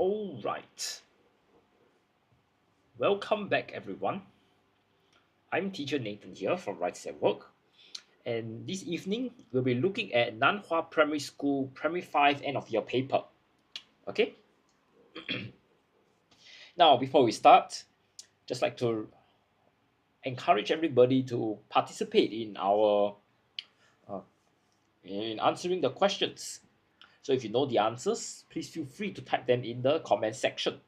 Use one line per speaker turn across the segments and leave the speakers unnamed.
All right. Welcome back, everyone. I'm teacher Nathan here from Rights at Work. And this evening, we'll be looking at Nan Hua Primary School Primary 5 end of year paper. Okay? Now, before we start, just like to encourage everybody to participate in our uh, in answering the questions. So if you know the answers, please feel free to type them in the comment section.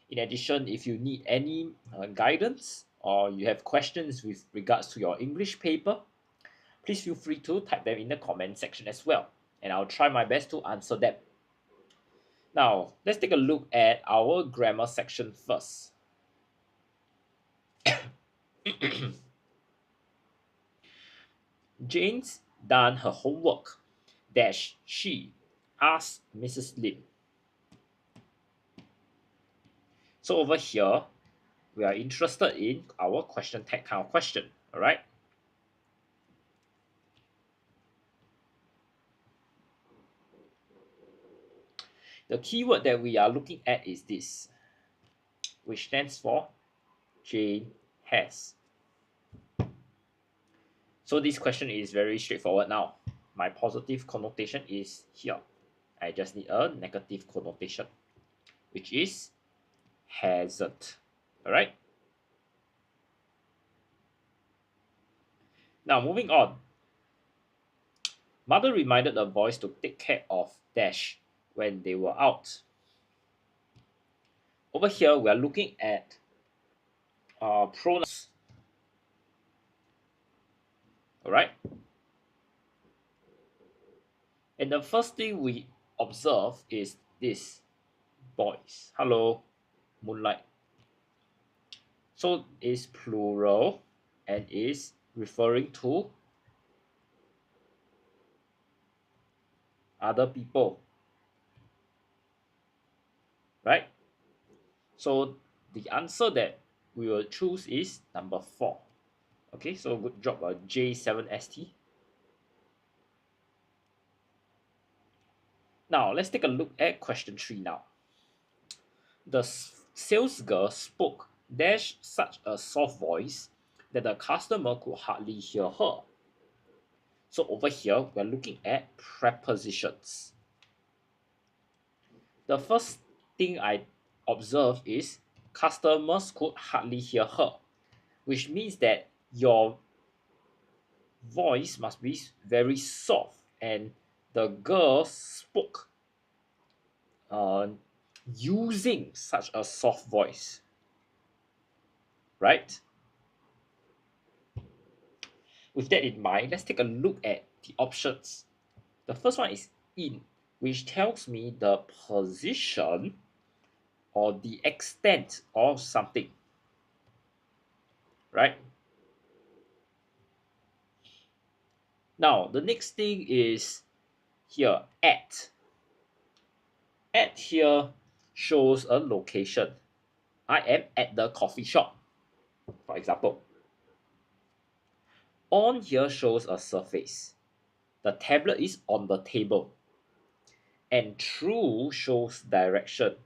In addition, if you need any guidance or you have questions with regards to your English paper, please feel free to type them in the comment section as well, and I'll try my best to answer them. Now, let's take a look at our grammar section first. Jane's done her homework. Dash she asked Mrs. Lim. So over here, we are interested in our question tag kind of question. All right. The keyword that we are looking at is this, which stands for Jane has. So this question is very straightforward now. My positive connotation is here. I just need a negative connotation, which is hasn't. All right. Now moving on. Mother reminded the boys to take care of Dash when they were out. Over here, we are looking at pronouns. All right. And the first thing we observe is this, boys. Hello, moonlight. So it's plural and is referring to other people, right? So the answer that we will choose is number 4. Okay, so good job, J7ST. Now let's take a look at question 3 now. The sales girl spoke dash such a soft voice that the customer could hardly hear her. So over here, we're looking at prepositions. The first thing I observe is customers could hardly hear her, which means that your voice must be very soft, and the girl spoke using such a soft voice, right? With that in mind, let's take a look at the options. The first one is in, which tells me the position or the extent of something, right? Now, the next thing is here, at. At here shows a location. I am at the coffee shop, for example. On here shows a surface. The tablet is on the table. And through shows direction.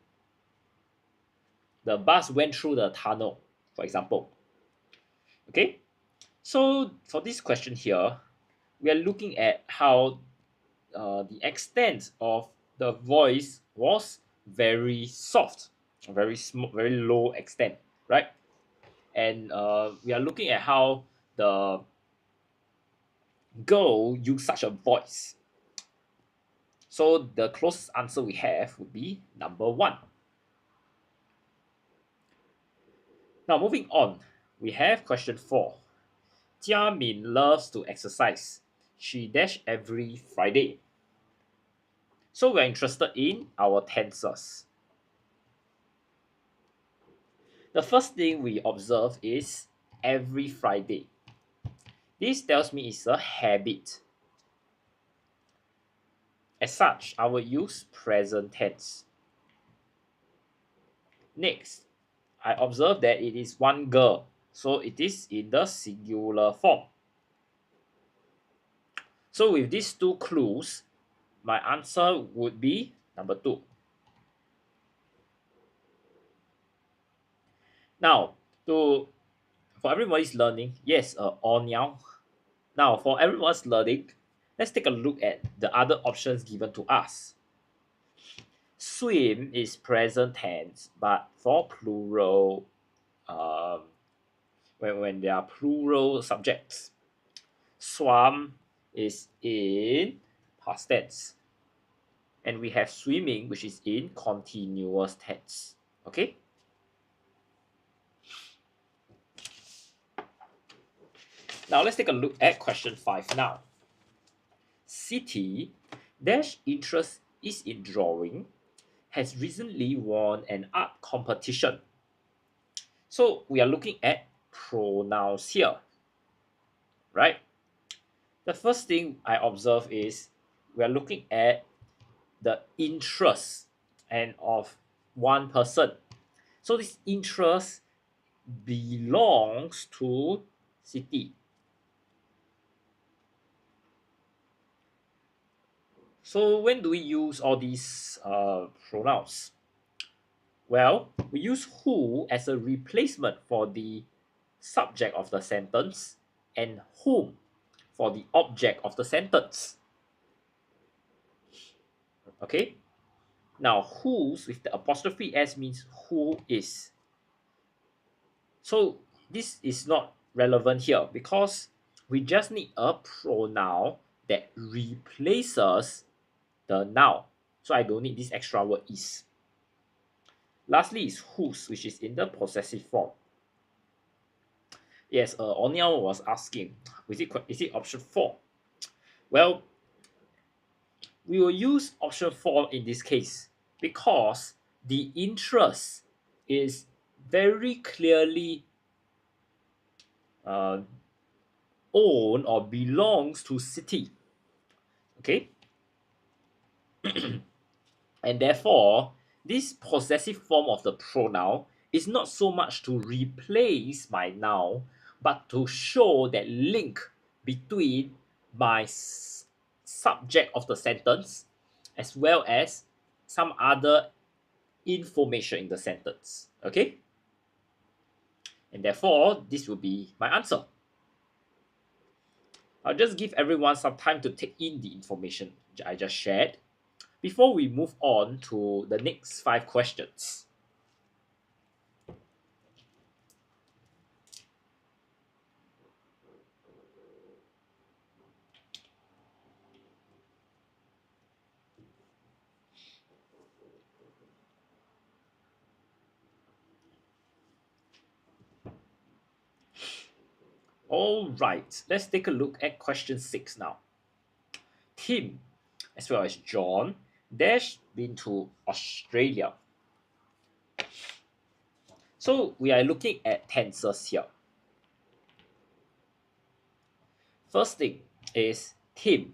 The bus went through the tunnel, for example. Okay, so for this question here, we are looking at how the extent of the voice was very soft, very low extent, right? And we are looking at how the girl used such a voice. So the closest answer we have would be number 1. Now moving on, we have question 4. Jia Min loves to exercise. She dash every Friday. So we're interested in our tenses. The first thing we observe is every Friday. This tells me it's a habit. As such, I will use present tense. Next, I observe that it is one girl, so it is in the singular form. So with these 2 clues, my answer would be number 2. Now, for everybody's learning, yes, or now. Now, for everyone's learning, let's take a look at the other options given to us. Swim is present tense, but for plural, um, when there are plural subjects, swam is in past tense, and we have swimming, which is in continuous tense. Okay. Now let's take a look at question 5 now. City dash interest is in drawing has recently won an art competition. So we are looking at pronouns here, right? The first thing I observe is we are looking at the interest and of one person. So this interest belongs to city. So when do we use all these pronouns? Well, we use who as a replacement for the subject of the sentence and whom for the object of the sentence. Okay? Now, whose with the apostrophe s means who is. So this is not relevant here because we just need a pronoun that replaces the noun. So I don't need this extra word is. Lastly is whose, which is in the possessive form. Yes, Oniao was asking, is it option 4? Well, we will use option 4 in this case because the interest is very clearly uh, own or belongs to city. Okay. And therefore, this possessive form of the pronoun is not so much to replace my noun, but to show that link between my subject of the sentence as well as some other information in the sentence. Okay? And therefore, this will be my answer. I'll just give everyone some time to take in the information I just shared before we move on to the next 5 questions. All right, let's take a look at question 6 now. Tim, as well as John, dash been to Australia. So we are looking at tenses here. First thing is Tim.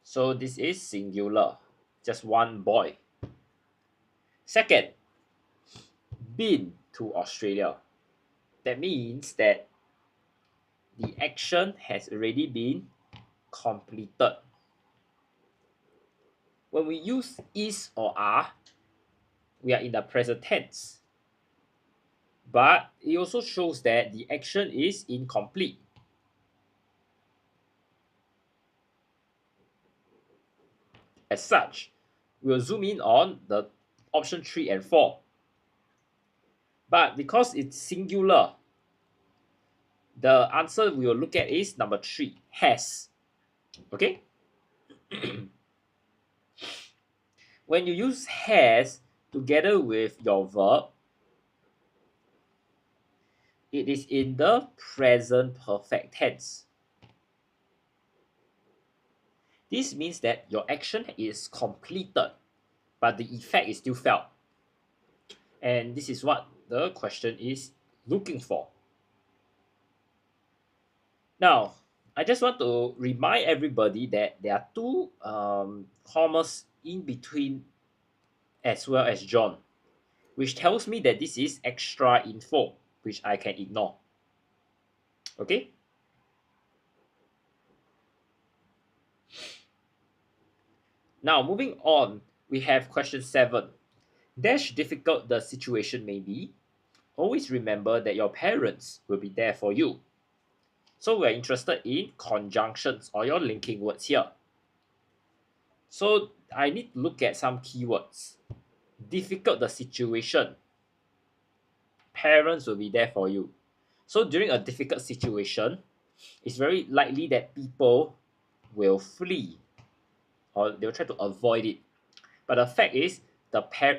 So this is singular, just one boy. Second, been to Australia. That means that the action has already been completed. When we use is or are, we are in the present tense. But it also shows that the action is incomplete. As such, we'll zoom in on the option 3 and 4. But because it's singular, the answer we will look at is number 3, has. Okay? When you use has together with your verb, it is in the present perfect tense. This means that your action is completed, but the effect is still felt. And this is what the question is looking for. Now, I just want to remind everybody that there are two commas in between as well as John, which tells me that this is extra info, which I can ignore. Okay? Now, moving on, we have question 7. Dash difficult the situation may be. always remember that your parents will be there for you. So we're interested in conjunctions or your linking words here. So I need to look at some keywords. Difficult the situation. Parents will be there for you. So during a difficult situation, it's very likely that people will flee or they'll try to avoid it. But the fact is,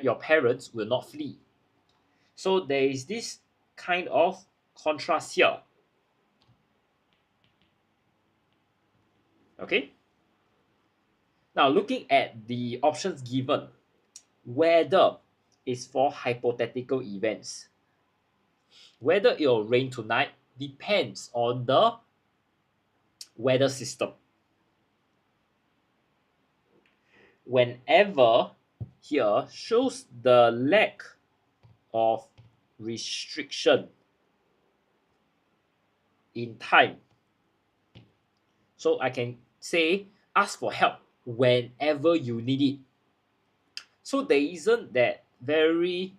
your parents will not flee. So there is this kind of contrast here. Okay? Now looking at the options given, weather is for hypothetical events. Whether it will rain tonight depends on the weather system. Whenever here shows the lack of restriction in time. So I can say ask for help whenever you need it. So there isn't that very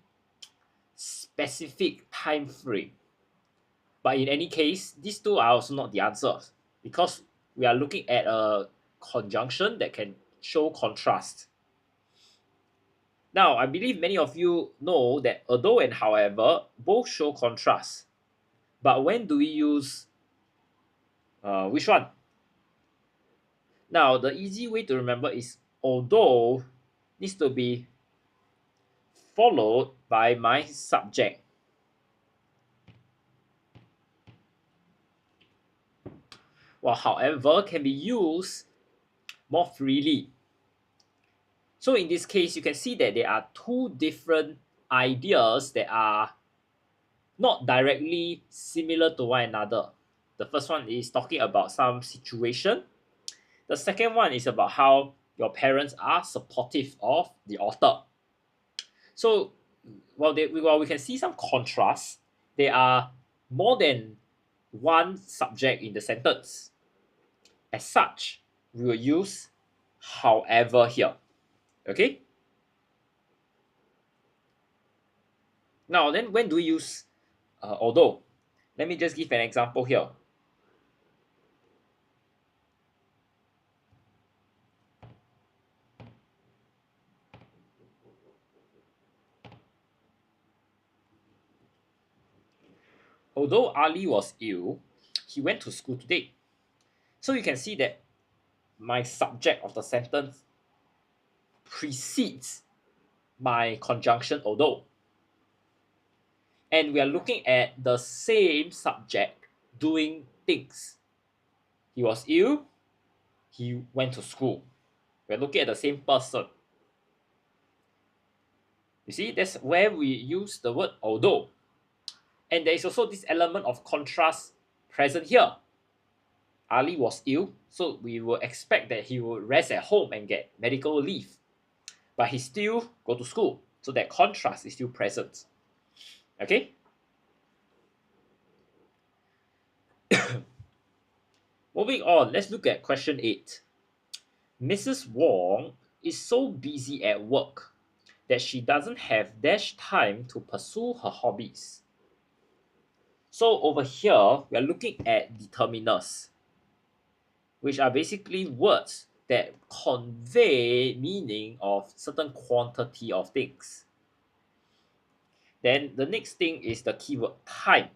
specific time frame. But in any case, these two are also not the answers because we are looking at a conjunction that can show contrast. Now, I believe many of you know that although and however both show contrast. But when do we use which one? Now, the easy way to remember is although needs to be followed by my subject. While however can be used more freely. So in this case, you can see that there are two different ideas that are not directly similar to one another. The first one is talking about some situation. The second one is about how your parents are supportive of the author. So while we can see some contrast, there are more than one subject in the sentence. As such, we will use however here. Okay? Now then, when do we use although? Let me just give an example here. Although Ali was ill, he went to school today. So you can see that my subject of the sentence precedes my conjunction although. And we are looking at the same subject doing things. He was ill, he went to school. We're looking at the same person. You see, that's where we use the word although. And there is also this element of contrast present here. Ali was ill, so we will expect that he will rest at home and get medical leave. But he still go to school, so that contrast is still present. Okay? Moving on, let's look at question 8. Mrs. Wong is so busy at work that she doesn't have dash time to pursue her hobbies. So over here, we are looking at determiners, which are basically words that convey meaning of certain quantity of things. Then the next thing is the keyword time.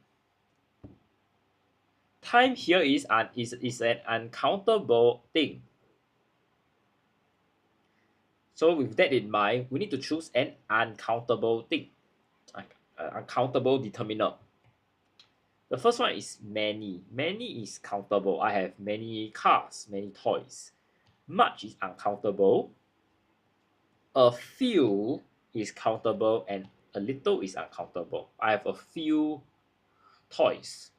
Time here is an uncountable thing. So with that in mind, we need to choose an uncountable thing, uncountable determiner. The first one is many. Many is countable. I have many cars, many toys. Much is uncountable. A few is countable and a little is uncountable. I have a few toys.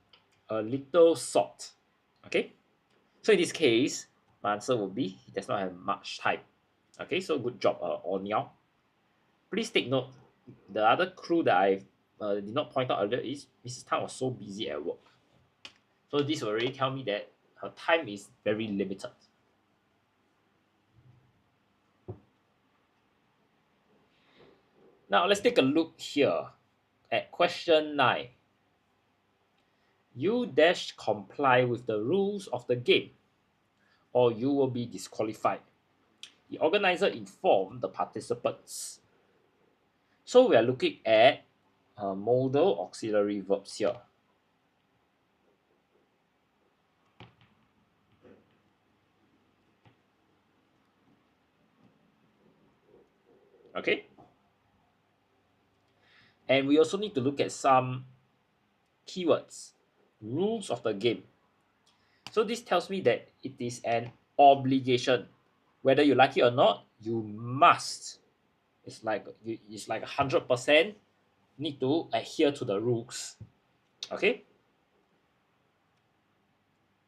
A little salt. Okay? So in this case, my answer will be he does not have much time. Okay, so good job, Onyao. Please take note, the other clue that I did not point out earlier is Mrs. Tan was so busy at work. So this will already tell me that her time is very limited. Now let's take a look here at question 9. You dash comply with the rules of the game, or you will be disqualified. The organizer informed the participants. So we are looking at modal auxiliary verbs here. Okay? And we also need to look at some keywords, rules of the game. So this tells me that it is an obligation. Whether you like it or not, you must. It's like 100% need to adhere to the rules. Okay?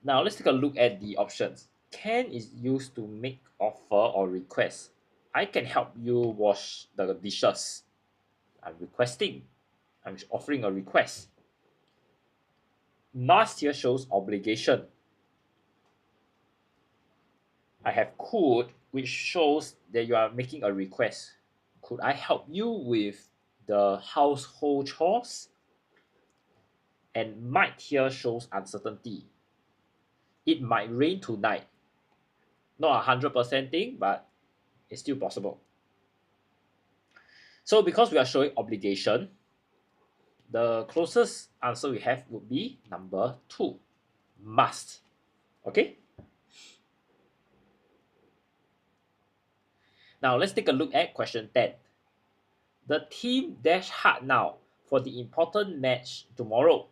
Now let's take a look at the options. Can is used to make offer or request. I can help you wash the dishes. I'm requesting. I'm offering a request. Must here shows obligation. I have could, which shows that you are making a request. Could I help you with the household chores? And might here shows uncertainty. It might rain tonight. Not 100% thing, but it's still possible. So because we are showing obligation, the closest answer we have would be number 2, must. Okay? Now let's take a look at question 10. The team dash hard now for the important match tomorrow.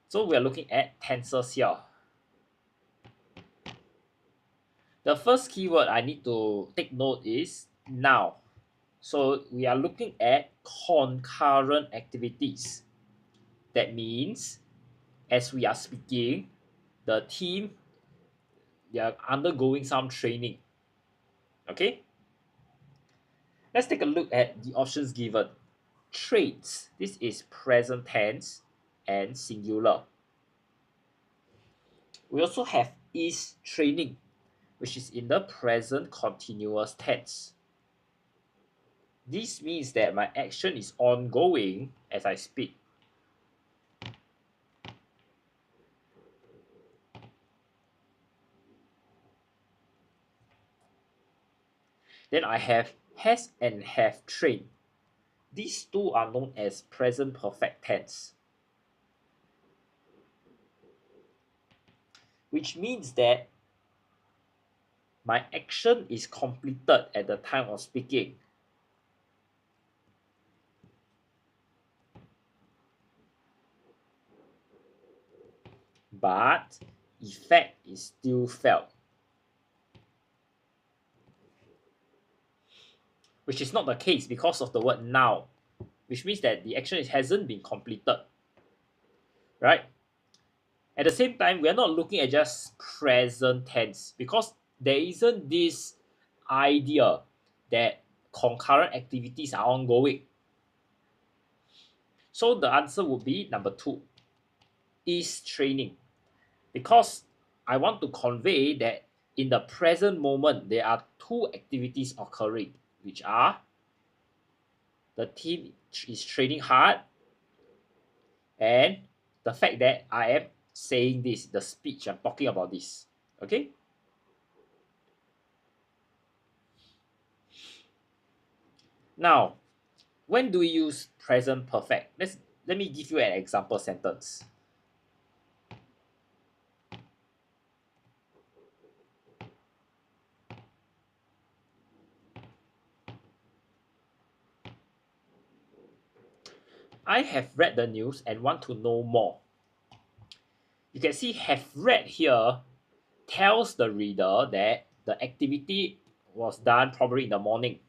So we are looking at tenses here. The first keyword I need to take note is now. So we are looking at concurrent activities. That means as we are speaking, the team, they are undergoing some training. Okay? Let's take a look at the options given. Traits. This is present tense and singular. We also have is training, which is in the present continuous tense. This means that my action is ongoing as I speak. Then I have has and have trained. These two are known as present perfect tense, which means that my action is completed at the time of speaking. But effect is still felt, which is not the case because of the word now, which means that the action hasn't been completed, right? At the same time, we are not looking at just present tense because there isn't this idea that concurrent activities are ongoing. So the answer would be number 2, is training. Because I want to convey that in the present moment, there are 2 activities occurring, which are the team is training hard and the fact that I am saying this, the speech, I'm talking about this. Okay? Now, when do we use present perfect? Let me give you an example sentence. I have read the news and want to know more. You can see have read here tells the reader that the activity was done probably in the morning.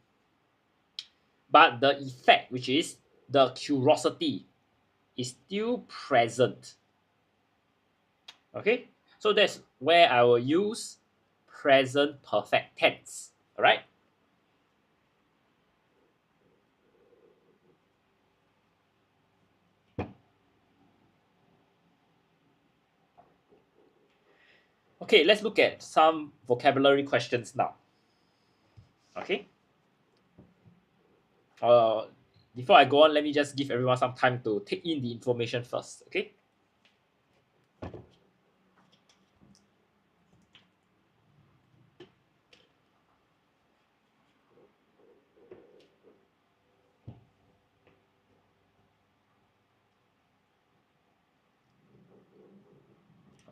But the effect, which is the curiosity, is still present. Okay? So that's where I will use present perfect tense. Alright? Okay, let's look at some vocabulary questions now. Okay? before I go on, let me just give everyone some time to take in the information first, okay?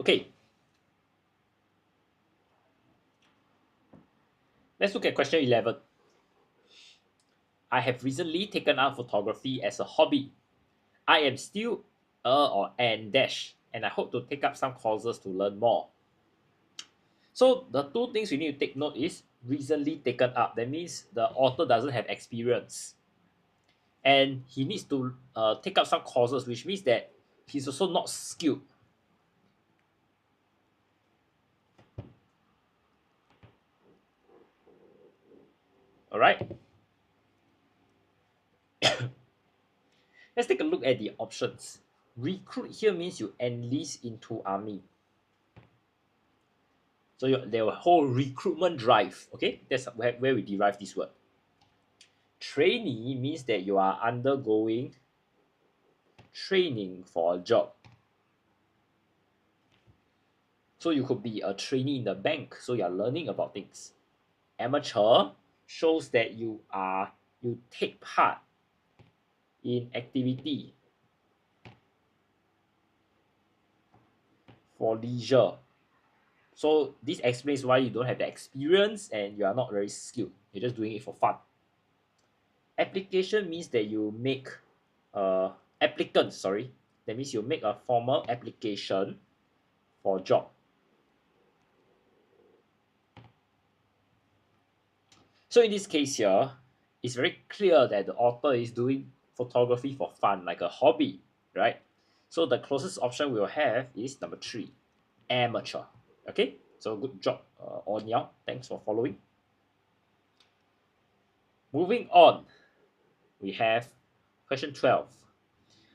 Okay. Let's look at question 11. I have recently taken up photography as a hobby. I am still a or an dash, and I hope to take up some courses to learn more. So the two things we need to take note is recently taken up. That means the author doesn't have experience, and he needs to take up some courses, which means that he's also not skilled. All right. Let's take a look at the options. Recruit here means you enlist into army. So there whole recruitment drive. Okay, that's where we derive this word. Trainee means that you are undergoing training for a job. So you could be a trainee in the bank, so you are learning about things. Amateur shows that you take part in activity for leisure. So this explains why you don't have the experience and you are not very skilled. You're just doing it for fun. Application means that you make applicant, sorry. That means you make a formal application for a job. So in this case here, it's very clear that the author is doing photography for fun, like a hobby, right? So the closest option we'll have is number 3, amateur. Okay, so good job, Onyao. Thanks for following. Moving on, we have question 12.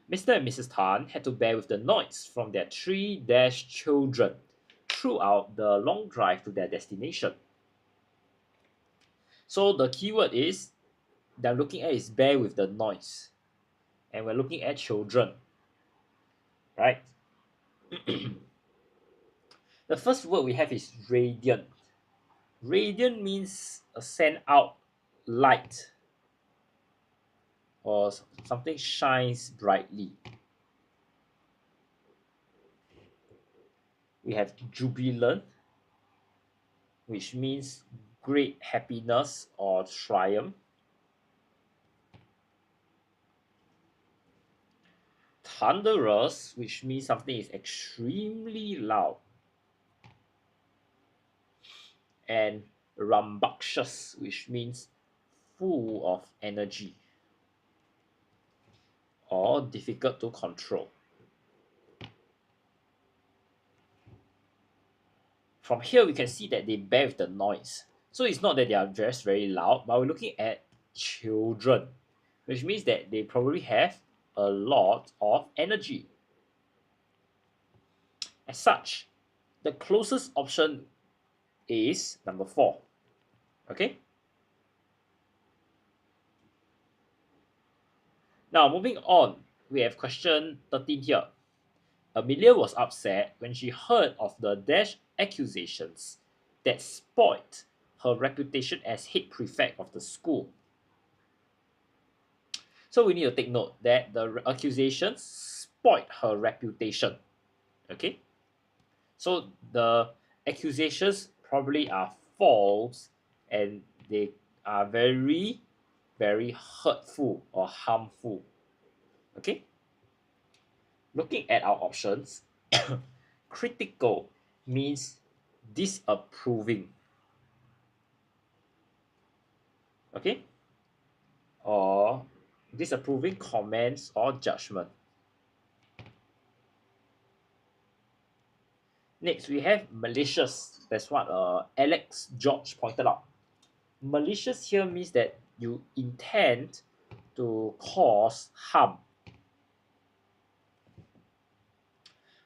Mr. and Mrs. Tan had to bear with the noise from their 3 children throughout the long drive to their destination. So the keyword is that I'm looking at is bear with the noise. And we're looking at children, right? The first word we have is radiant. Radiant means send out light or something shines brightly. We have jubilant, which means great happiness or triumph. Thunderous, which means something is extremely loud. And rambunctious, which means full of energy or difficult to control. From here, we can see that they bear with the noise. So it's not that they are just very loud, but we're looking at children, which means that they probably have a lot of energy. As such, the closest option is number 4. Okay? Now, moving on, we have question 13 here. Amelia was upset when she heard of the accusations that spoiled her reputation as head prefect of the school. So we need to take note that the accusations spoiled her reputation. Okay? So the accusations probably are false and they are very, very hurtful or harmful. Okay? Looking at our options, critical means disapproving. Okay? Or disapproving comments or judgment. Next, we have malicious. That's what Alex George pointed out. Malicious here means that you intend to cause harm.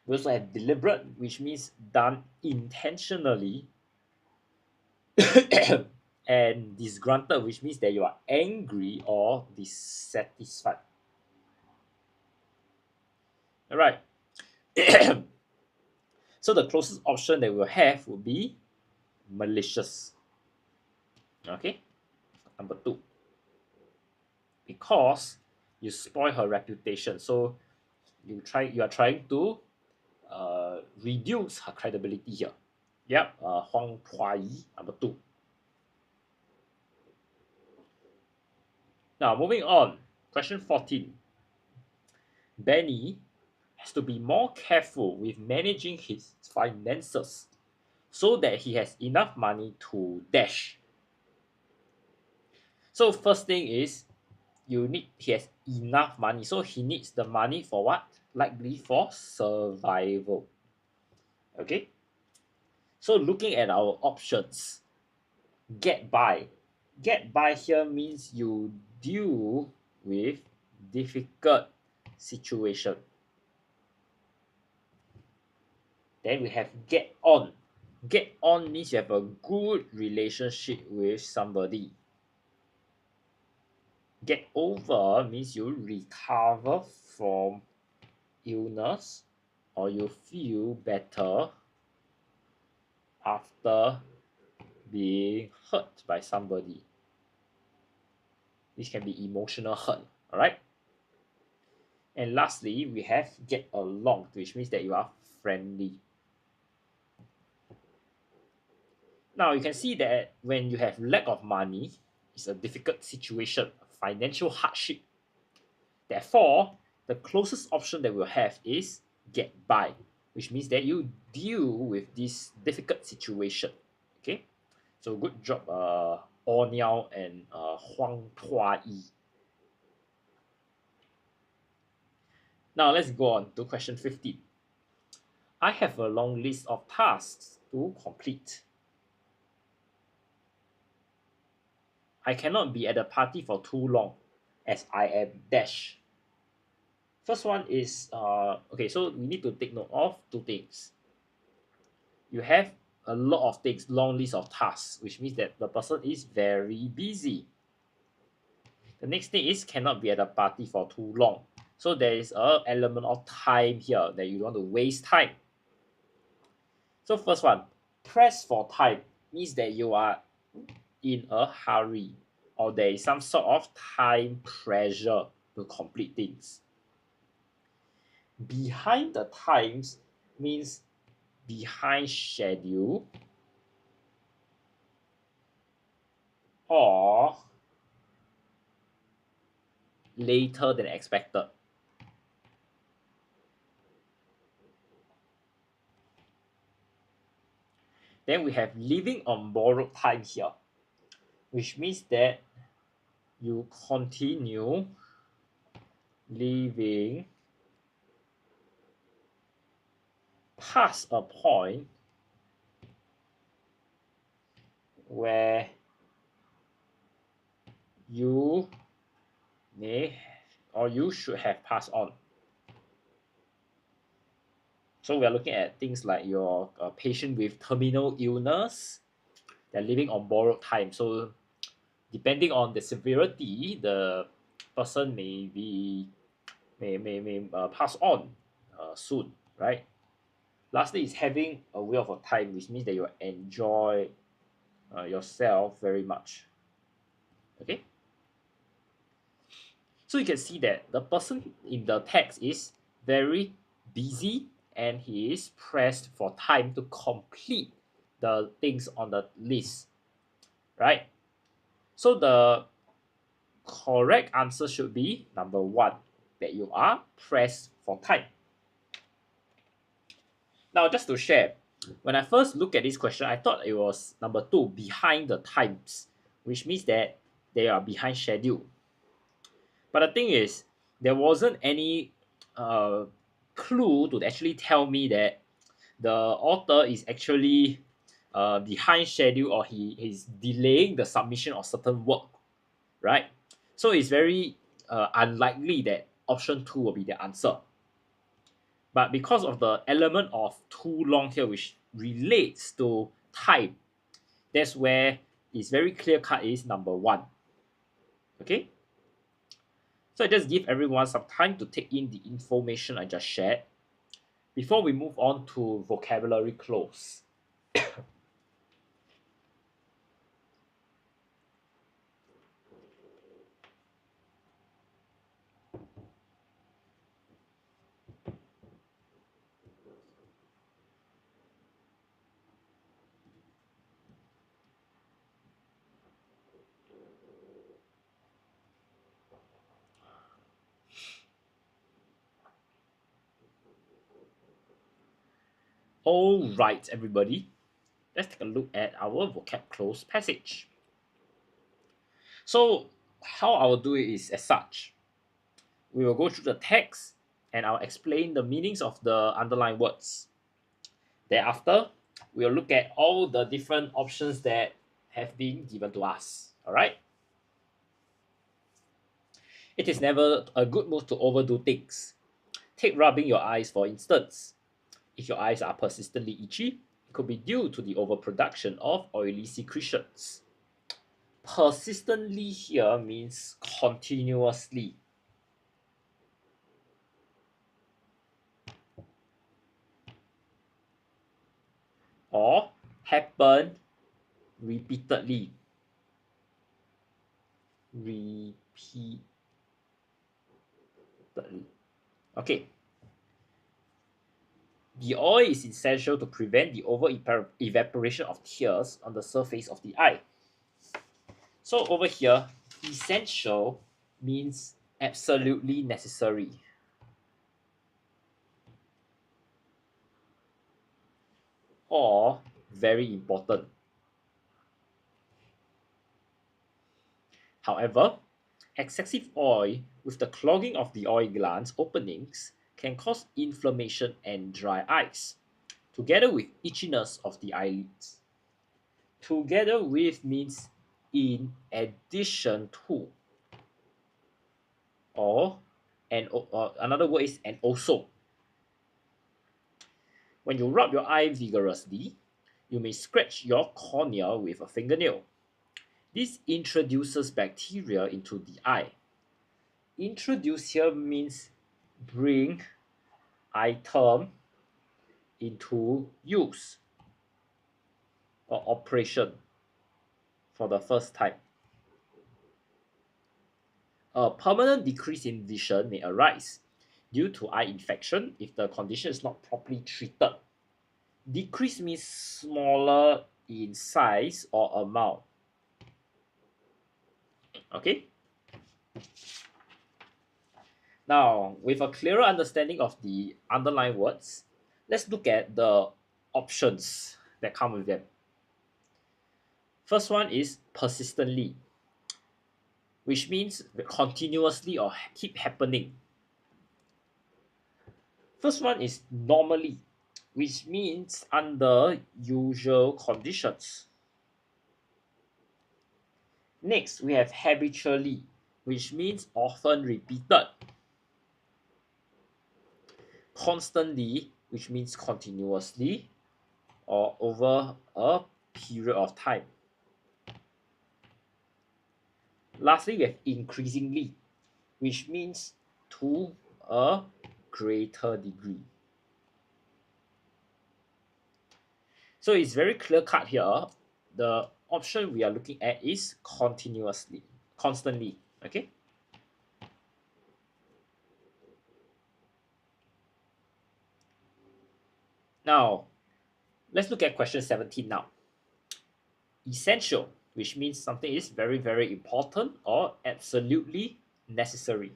We also have deliberate, which means done intentionally and disgruntled, which means that you are angry or dissatisfied. All right. So the closest option that we'll have would be malicious. Okay, number 2, because you spoil her reputation. So you are trying to reduce her credibility here. Yep, Huang Yi, number 2. Now moving on, question 14. Benny has to be more careful with managing his finances so that he has enough money to dash. So first thing is he has enough money. So he needs the money for what? Likely for survival. Okay. So looking at our options, get by. Get by here means you deal with difficult situation. Then we have get on. Get on means you have a good relationship with somebody. Get over means you recover from illness or you feel better after being hurt by somebody. This can be emotional hurt, all right? And lastly, we have get along, which means that you are friendly. Now you can see that when you have lack of money, it's a difficult situation, a financial hardship. Therefore, the closest option that we'll have is get by, which means that you deal with this difficult situation. Okay, so good job, Niao and Hwa Yi. Now let's go on to question 15. I have a long list of tasks to complete. I cannot be at the party for too long as I am dash. First one is, okay, so we need to take note of 2 things. You have a lot of things, long list of tasks, which means that the person is very busy. The next thing is cannot be at the party for too long. So there is an element of time here that you don't want to waste time. So first one, press for time means that you are in a hurry or there is some sort of time pressure to complete things. Behind the times means behind schedule or later than expected. Then we have living on borrowed time here, which means that you continue living past a point where you may or you should have passed on. So we are looking at things like your patient with terminal illness, they're living on borrowed time. So depending on the severity, the person may pass on soon, right? Lastly is having a wheel of a time, which means that you enjoy yourself very much. Okay, so you can see that the person in the text is very busy and he is pressed for time to complete the things on the list, right? So the correct answer should be number 1, that you are pressed for time. Now just to share, when I first looked at this question, I thought it was number 2, behind the times, which means that they are behind schedule. But the thing is, there wasn't any clue to actually tell me that the author is actually behind schedule or he is delaying the submission of certain work, right? So it's very unlikely that option 2 will be the answer. But because of the element of too long here, which relates to time, that's where is very clear cut is number 1. Okay? So I just give everyone some time to take in the information I just shared before we move on to vocabulary close. All right, everybody. Let's take a look at our vocab close passage. So how I will do it is as such. We will go through the text and I'll explain the meanings of the underlined words. Thereafter, we'll look at all the different options that have been given to us. Alright? It is never a good move to overdo things. Take rubbing your eyes for instance. If your eyes are persistently itchy, it could be due to the overproduction of oily secretions. Persistently here means continuously. Or happen repeatedly. Repeatedly. Okay. The oil is essential to prevent the evaporation of tears on the surface of the eye. So over here, essential means absolutely necessary. Or very important. However, excessive oil with the clogging of the oil glands openings can cause inflammation and dry eyes, together with itchiness of the eyelids. Together with means in addition to, or another word is and also. When you rub your eye vigorously, you may scratch your cornea with a fingernail. This introduces bacteria into the eye. Introduce here means bring item into use or operation for the first time. A permanent decrease in vision may arise due to eye infection if the condition is not properly treated. Decrease means smaller in size or amount. Okay? Now, with a clearer understanding of the underlined words, let's look at the options that come with them. First one is persistently, which means continuously or keep happening. First one is normally, which means under usual conditions. Next, we have habitually, which means often repeated. Constantly, which means continuously or over a period of time. Lastly, we have increasingly, which means to a greater degree. So it's very clear cut here. The option we are looking at is continuously, constantly. Okay. Now, let's look at question 17 now. Essential, which means something is very, very important or absolutely necessary.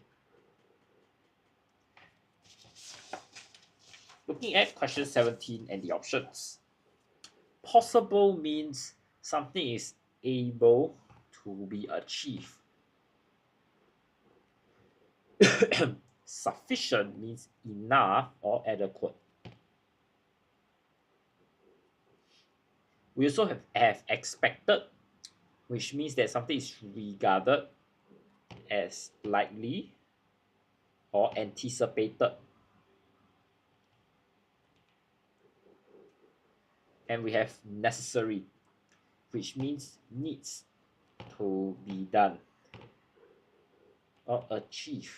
Looking at question 17 and the options. Possible means something is able to be achieved. Sufficient means enough or adequate. We also have expected, which means that something is regarded as likely or anticipated. And we have necessary. which means needs to be done or achieved.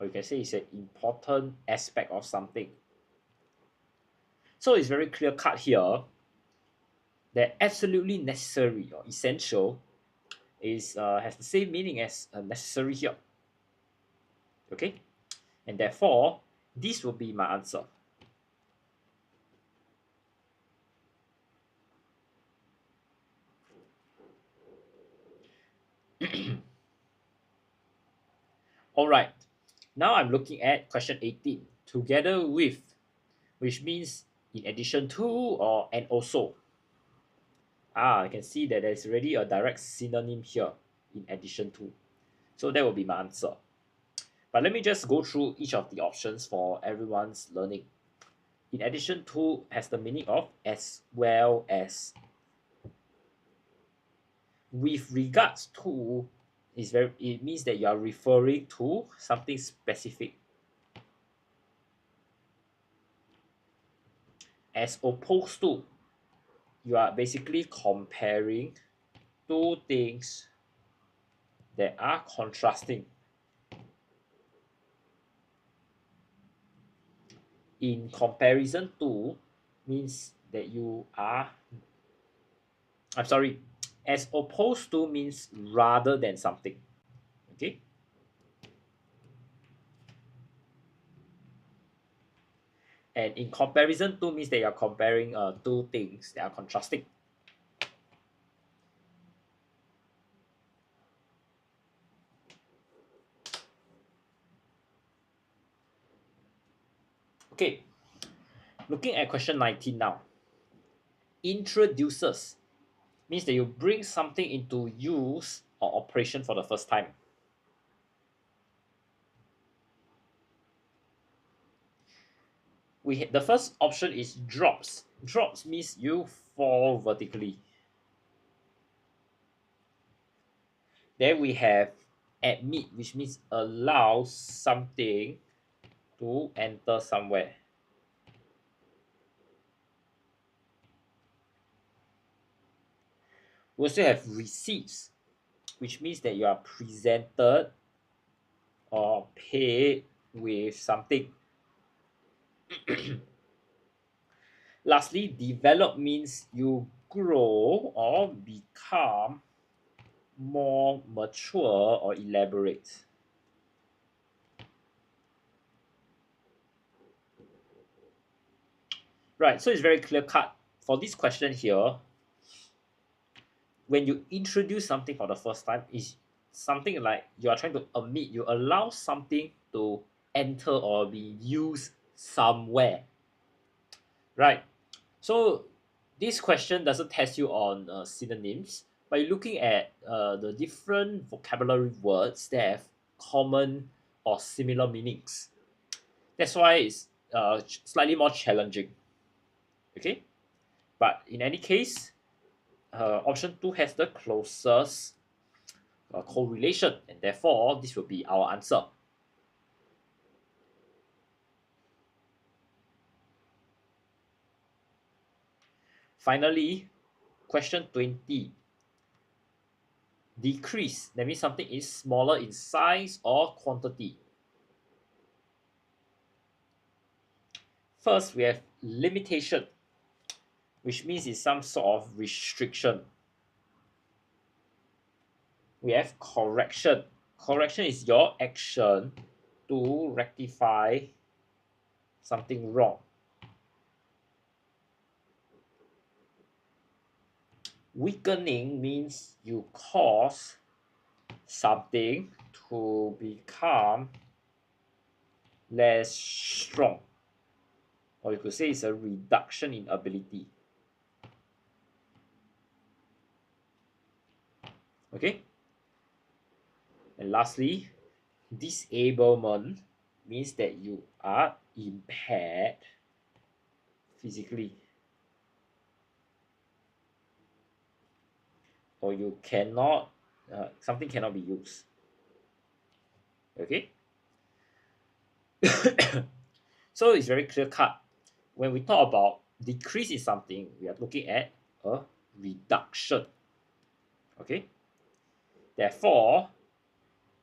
Or you can say it's an important aspect of something. So it's very clear cut here that absolutely necessary or essential is has the same meaning as necessary here. Okay, and therefore this will be my answer. All right, now I'm looking at question 18, together with, which means in addition to or and also. I can see that there's already a direct synonym here, in addition to. So that will be my answer. But let me just go through each of the options for everyone's learning. In addition to has the meaning of as well as. With regards to it means that you are referring to something specific. As opposed to, you are basically comparing two things that are contrasting. In comparison to means that you are, I'm sorry, as opposed to means rather than something. Okay. And in comparison to means that you're comparing two things that are contrasting. Okay, looking at question 19 now. Introduces means that you bring something into use or operation for the first time. The first option is drops. Drops means you fall vertically. Then we have admit, which means allow something to enter somewhere. We also have receives, which means that you are presented or paid with something. Lastly, develop means you grow or become more mature or elaborate. Right, so it's very clear cut. For this question here, when you introduce something for the first time, is something like you are trying to admit, you allow something to enter or be used somewhere. Right, so this question doesn't test you on synonyms, but you're looking at the different vocabulary words that have common or similar meanings. That's why it's slightly more challenging. Okay, but in any case, option 2 has the closest correlation, and therefore this will be our answer. Finally, question 20. Decrease, that means something is smaller in size or quantity. First, we have limitation, which means it's some sort of restriction. We have correction. Correction is your action to rectify something wrong. Weakening means you cause something to become less strong, or you could say it's a reduction in ability. Okay, and lastly, disablement means that you are impaired physically, or you cannot something cannot be used. Okay. So it's very clear cut. When we talk about decrease in something, we are looking at a reduction. Okay, therefore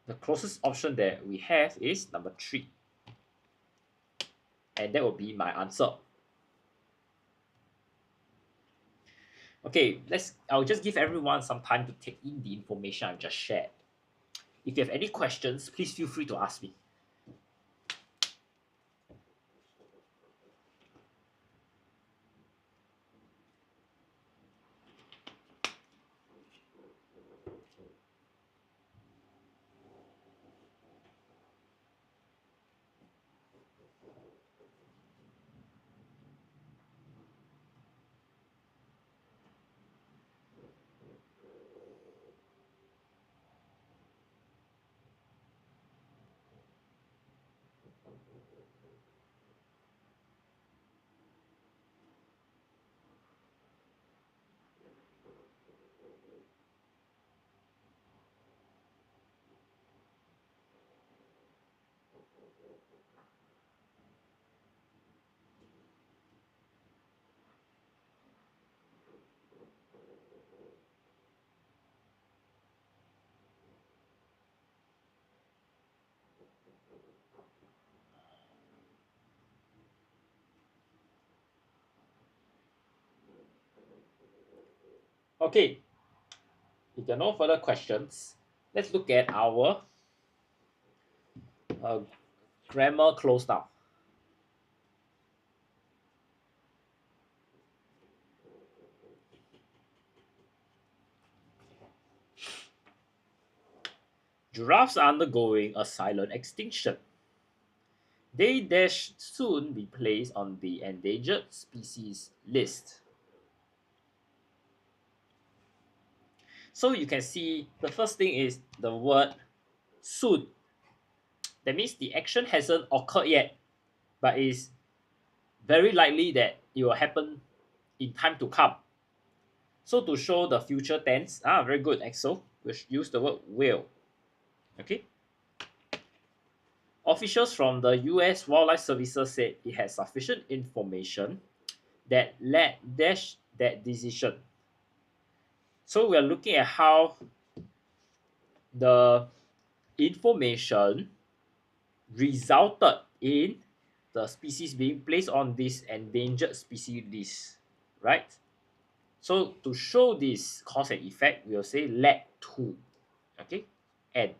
the closest option that we have is number 3, and that will be my answer. Okay, I'll just give everyone some time to take in the information I've just shared. If you have any questions, please feel free to ask me. Okay, if there are no further questions, let's look at our uh, grammar close down. Giraffes are undergoing a silent extinction. They dash soon be placed on the endangered species list. So you can see the first thing is the word soon. That means the action hasn't occurred yet, but is very likely that it will happen in time to come. So to show the future tense, very good, Axel. We should use the word will. Okay. Officials from the US Wildlife Services said it had sufficient information that led dash that decision. So we are looking at how the information resulted in the species being placed on this endangered species list, right? So to show this cause and effect, we'll say led to, okay, and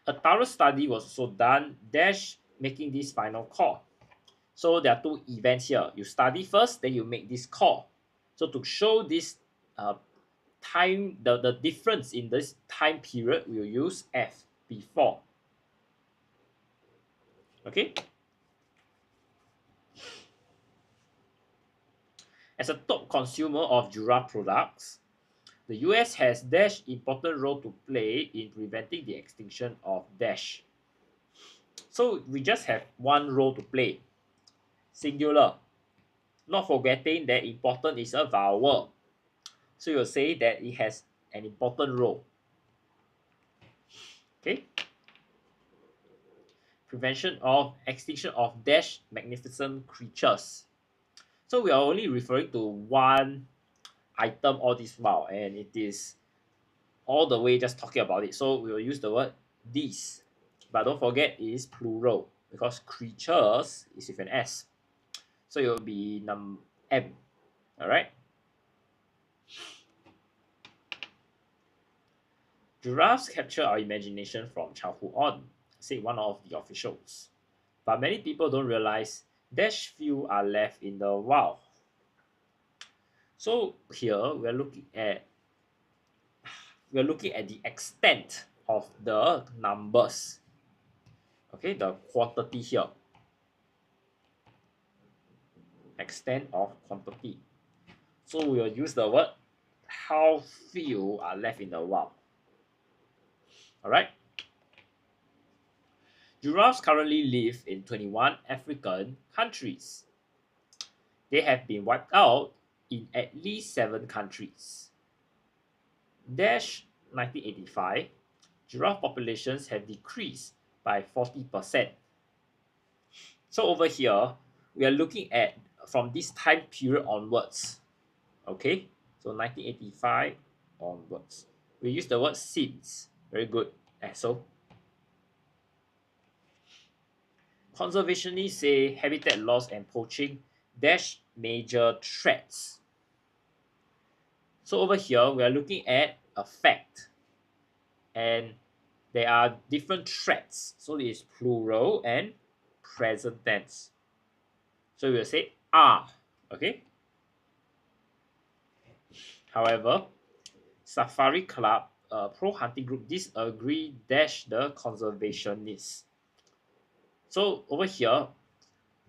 a thorough study was also done, dash making this final call. So there are two events here. You study first, then you make this call. So to show this time, the difference in this time period, we'll use F before. Okay. As a top consumer of giraffe products, the US has dash important role to play in preventing the extinction of dash. So we just have one role to play, singular. Not forgetting that important is a vowel. So you'll say that it has an important role. Okay. Prevention of extinction of dash magnificent creatures. So we are only referring to one item all this while, and it is all the way just talking about it. So we will use the word these. But don't forget it is plural because creatures is with an S. So it will be M. Alright? Giraffes capture our imagination from childhood on, said one of the officials. But many people don't realize dash few are left in the wild. So here we're looking at the extent of the numbers. Okay, the quantity here. Extent of quantity. So we will use the word how few are left in the wild. Alright. Giraffes currently live in 21 African countries. They have been wiped out in at least 7 countries. 1985, giraffe populations have decreased by 40%. So over here, we are looking at from this time period onwards. Okay, so 1985 onwards. We use the word since. Very good. So conservationists say habitat loss and poaching dash major threats. So over here, we are looking at a fact, and there are different threats. So it is plural and present tense. So we will say are. Okay. However, Safari Club, pro-hunting group, disagree dash the conservationists. So over here,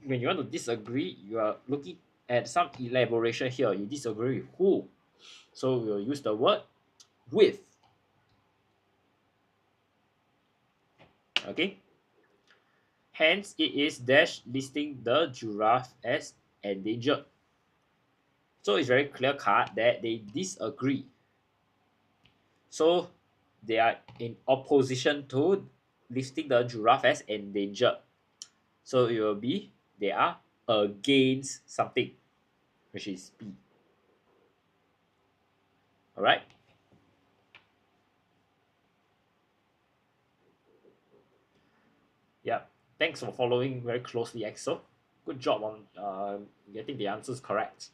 when you want to disagree, you are looking at some elaboration here. You disagree with who? So we'll use the word with. Okay. Hence, it is dash listing the giraffe as endangered. So it's very clear cut that they disagree. So they are in opposition to listing the giraffe as endangered. So it will be they are against something, which is B. Alright? Yeah. Thanks for following very closely, Axel. Good job on getting the answers correct.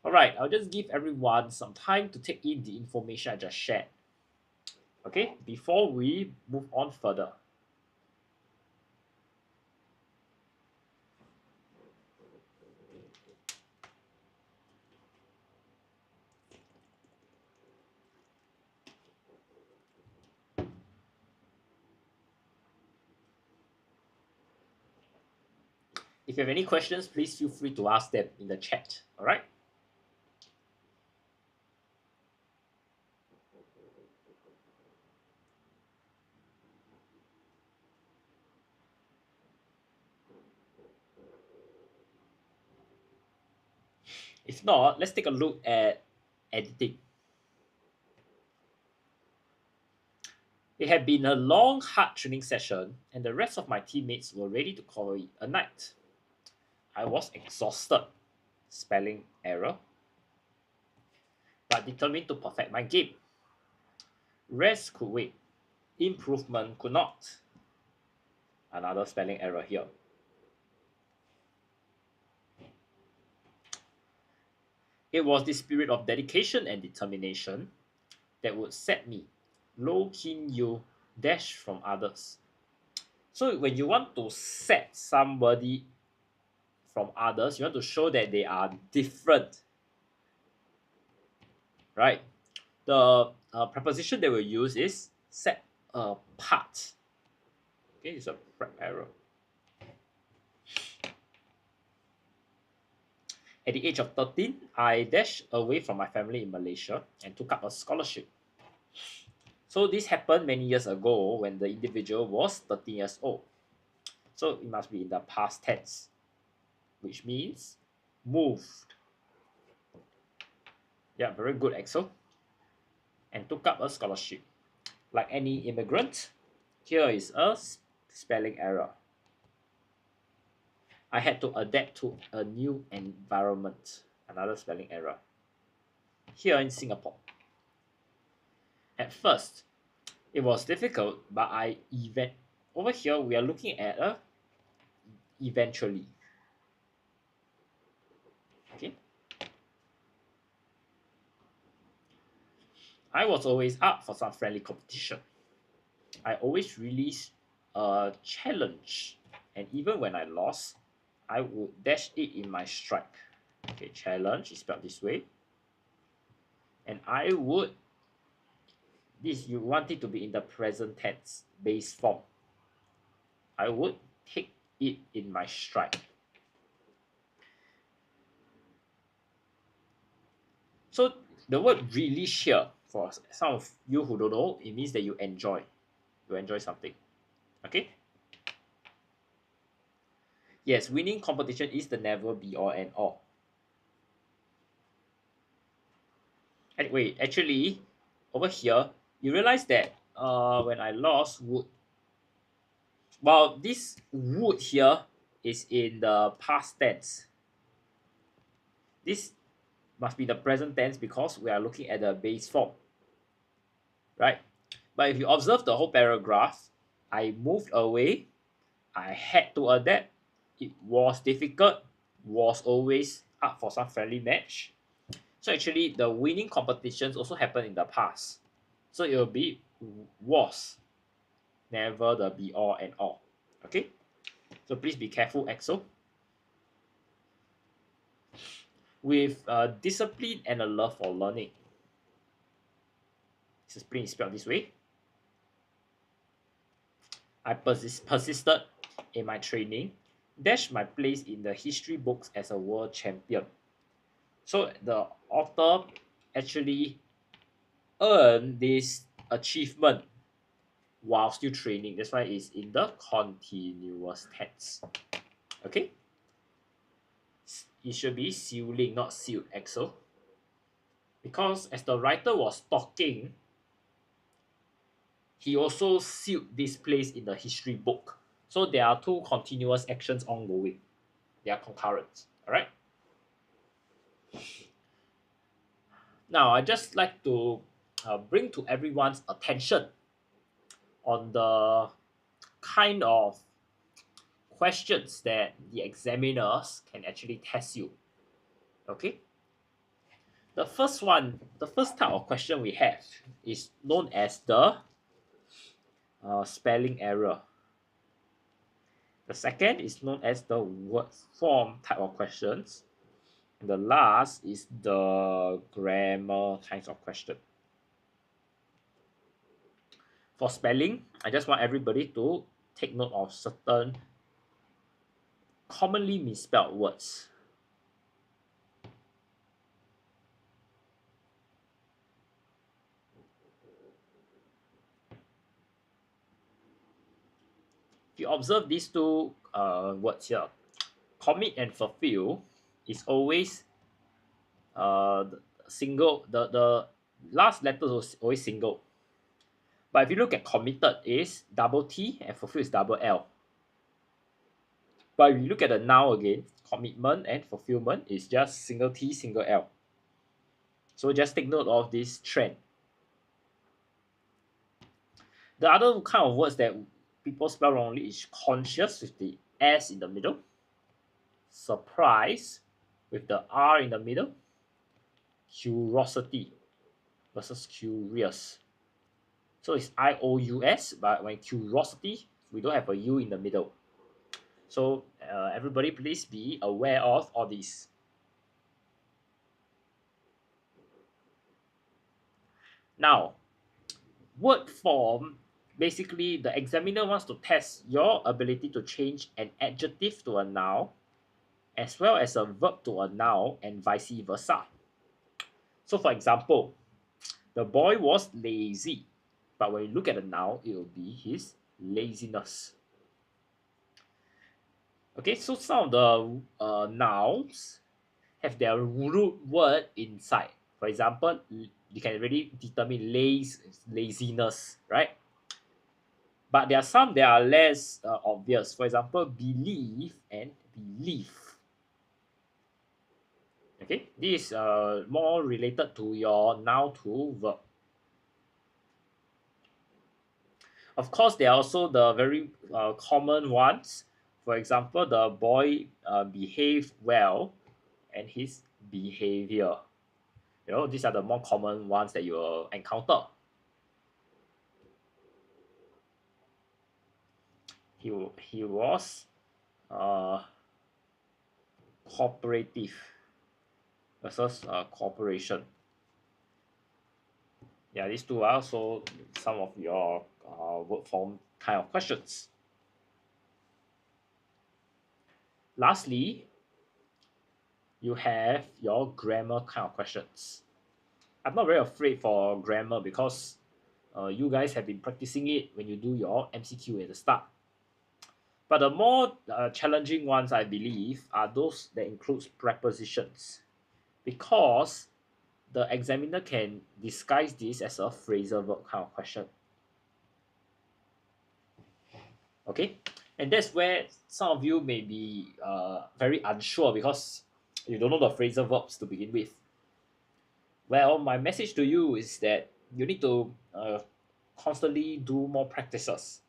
Alright, I'll just give everyone some time to take in the information I just shared. Okay, before we move on further. If you have any questions, please feel free to ask them in the chat. Alright? If not, let's take a look at editing. It had been a long, hard training session, and the rest of my teammates were ready to call it a night. I was exhausted, spelling error, but determined to perfect my game. Rest could wait, improvement could not. Another spelling error here. It was the spirit of dedication and determination that would set me, low keen you dash from others. So when you want to set somebody from others, you want to show that they are different, right? The preposition that we'll use is set apart. Okay, it's a prep error. At the age of 13, I dashed away from my family in Malaysia and took up a scholarship. So this happened many years ago when the individual was 13 years old. So it must be in the past tense, which means moved. Yeah, very good, Axel. And took up a scholarship. Like any immigrant, here is a spelling error. I had to adapt to a new environment. Another spelling error. Here in Singapore. At first, it was difficult, but over here we are looking at a eventually. Okay. I was always up for some friendly competition. I always released a challenge, and even when I lost, I would dash it in my strike. Okay, challenge is spelled this way. And I would, you want it to be in the present tense, base form. I would take it in my stride. So the word relish here, for some of you who don't know, it means that you enjoy. You enjoy something. Okay? Yes, winning competition is the never be all and all. Anyway, actually, over here, you realize that when I lost would, well, this would here is in the past tense. This must be the present tense because we are looking at the base form, right? But if you observe the whole paragraph, I moved away, I had to adapt, it was difficult, was always up for some friendly match. So actually, the winning competitions also happened in the past. So it will be was, never the be all and all. Okay? So please be careful, EXO. With discipline and a love for learning. Discipline is spelled this way. I persisted in my training, dashed my place in the history books as a world champion. So the author actually earned this achievement while still training. That's why it's in the continuous tense. Okay? It should be sealing, not sealed, EXO. Because as the writer was talking, he also sealed this place in the history book. So there are two continuous actions ongoing. They are concurrent. Alright? Now, I just like to bring to everyone's attention on the kind of questions that the examiners can actually test you. Okay? The first type of question we have is known as the spelling error. The second is known as the word form type of questions. And the last is the grammar types of question. For spelling, I just want everybody to take note of certain commonly misspelled words. If you observe these two words here, commit and fulfill is always single. The last letter is always single. But if you look at committed is double T and fulfill is double L. But if you look at the noun again, commitment and fulfillment is just single T, single L. So just take note of this trend. The other kind of words that people spell wrongly is conscious with the S in the middle, surprise with the R in the middle, curiosity versus curious. So it's IOUS, but when curiosity, we don't have a U in the middle. So everybody please be aware of all these. Now, word form, basically the examiner wants to test your ability to change an adjective to a noun as well as a verb to a noun and vice versa. So for example, the boy was lazy, but when you look at the noun, it will be his laziness. Okay, so some of the nouns have their root word inside. For example, you can really determine laziness, right? But there are some that are less obvious. For example, believe and belief. Okay, this is more related to your noun to verb. Of course, there are also the very common ones. For example, the boy behaved well and his behavior. You know, these are the more common ones that you will encounter. He was cooperative versus cooperation. Yeah, these two are also some of your word form kind of questions. Lastly, you have your grammar kind of questions. I'm not very afraid for grammar because you guys have been practicing it when you do your MCQ at the start. But the more challenging ones, I believe, are those that includes prepositions, because the examiner can disguise this as a phrasal verb kind of question. Okay, And that's where some of you may be very unsure because you don't know the phrasal verbs to begin with. Well, my message to you is that you need to constantly do more practices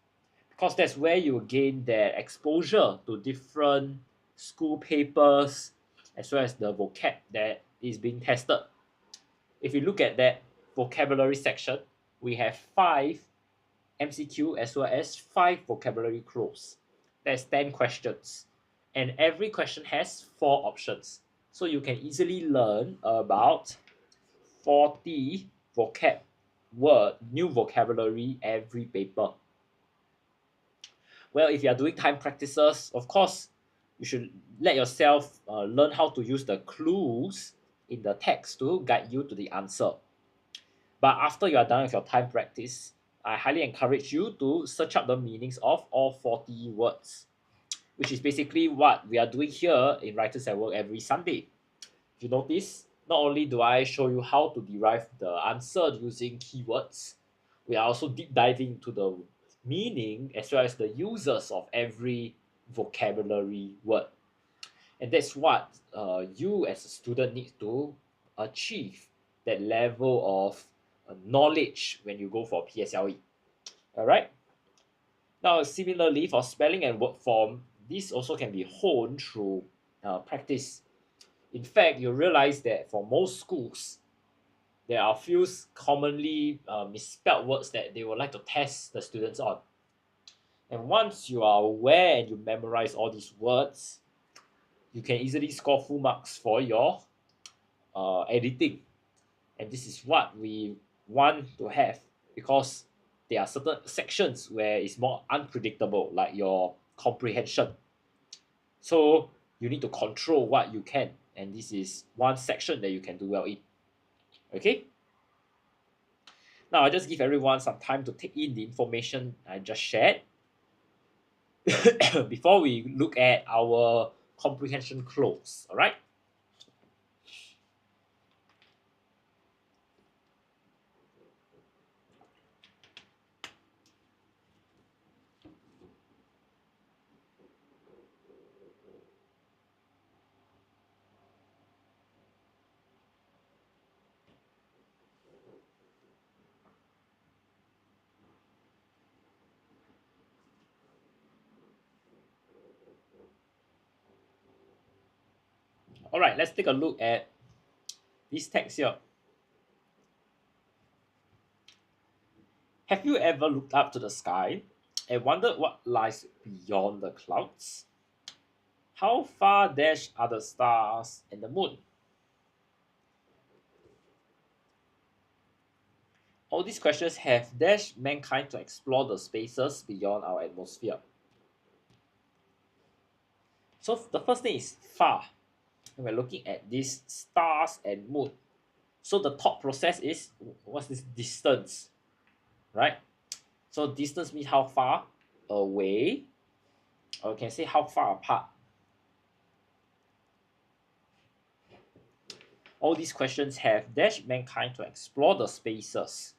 because that's where you gain that exposure to different school papers as well as the vocab that is being tested. If you look at that vocabulary section, we have 5 MCQ as well as 5 vocabulary clues. That's 10 questions. And every question has 4 options. So you can easily learn about 40 new vocabulary every paper. Well, if you are doing time practices, of course, you should let yourself learn how to use the clues in the text to guide you to the answer. But after you are done with your time practice, I highly encourage you to search up the meanings of all 40 words, which is basically what we are doing here in Writers at Work every Sunday. If you notice, not only do I show you how to derive the answer using keywords, we are also deep diving into the meaning as well as the uses of every vocabulary word. And that's what you as a student need to achieve that level of knowledge when you go for PSLE. All right. Now, similarly for spelling and word form, this also can be honed through practice. In fact, you realize that for most schools, there are few commonly misspelled words that they would like to test the students on. And once you are aware and you memorize all these words, you can easily score full marks for your editing. And this is what we want to have because there are certain sections where it's more unpredictable, like your comprehension. So you need to control what you can, and this is one section that you can do well in. Okay? Now I'll just give everyone some time to take in the information I just shared before we look at our comprehension close. All right? All right, let's take a look at this text here. Have you ever looked up to the sky and wondered what lies beyond the clouds? How far dash are the stars and the moon? All these questions have dashed mankind to explore the spaces beyond our atmosphere. So the first thing is far. And we're looking at these stars and moon. So the thought process is what's this distance, right? So distance means how far away, or we can say how far apart. All these questions have dashed mankind to explore the spaces.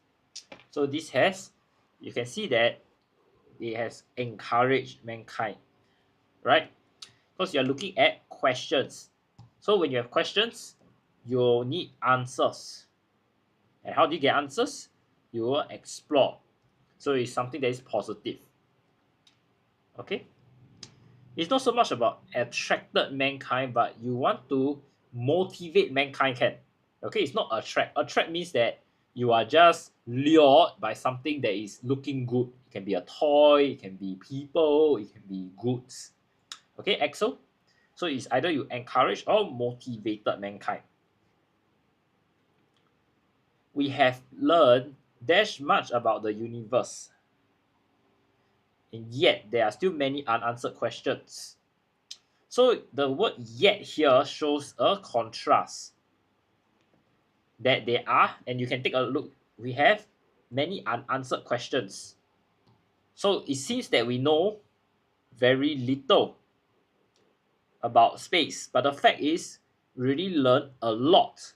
So this has, you can see that it has encouraged mankind, right? Because you're looking at questions. So when you have questions, you need answers. And how do you get answers? You will explore. So it's something that is positive. Okay? It's not so much about attracted mankind, but you want to motivate mankind can. Okay, it's not attract. Attract means that you are just lured by something that is looking good. It can be a toy, it can be people, it can be goods. Okay, Axel? So it's either you encourage or motivated mankind. We have learned dash much about the universe. And yet there are still many unanswered questions. So the word yet here shows a contrast. That there are, and you can take a look, we have many unanswered questions. So it seems that we know very little about space, but the fact is, we really learn a lot.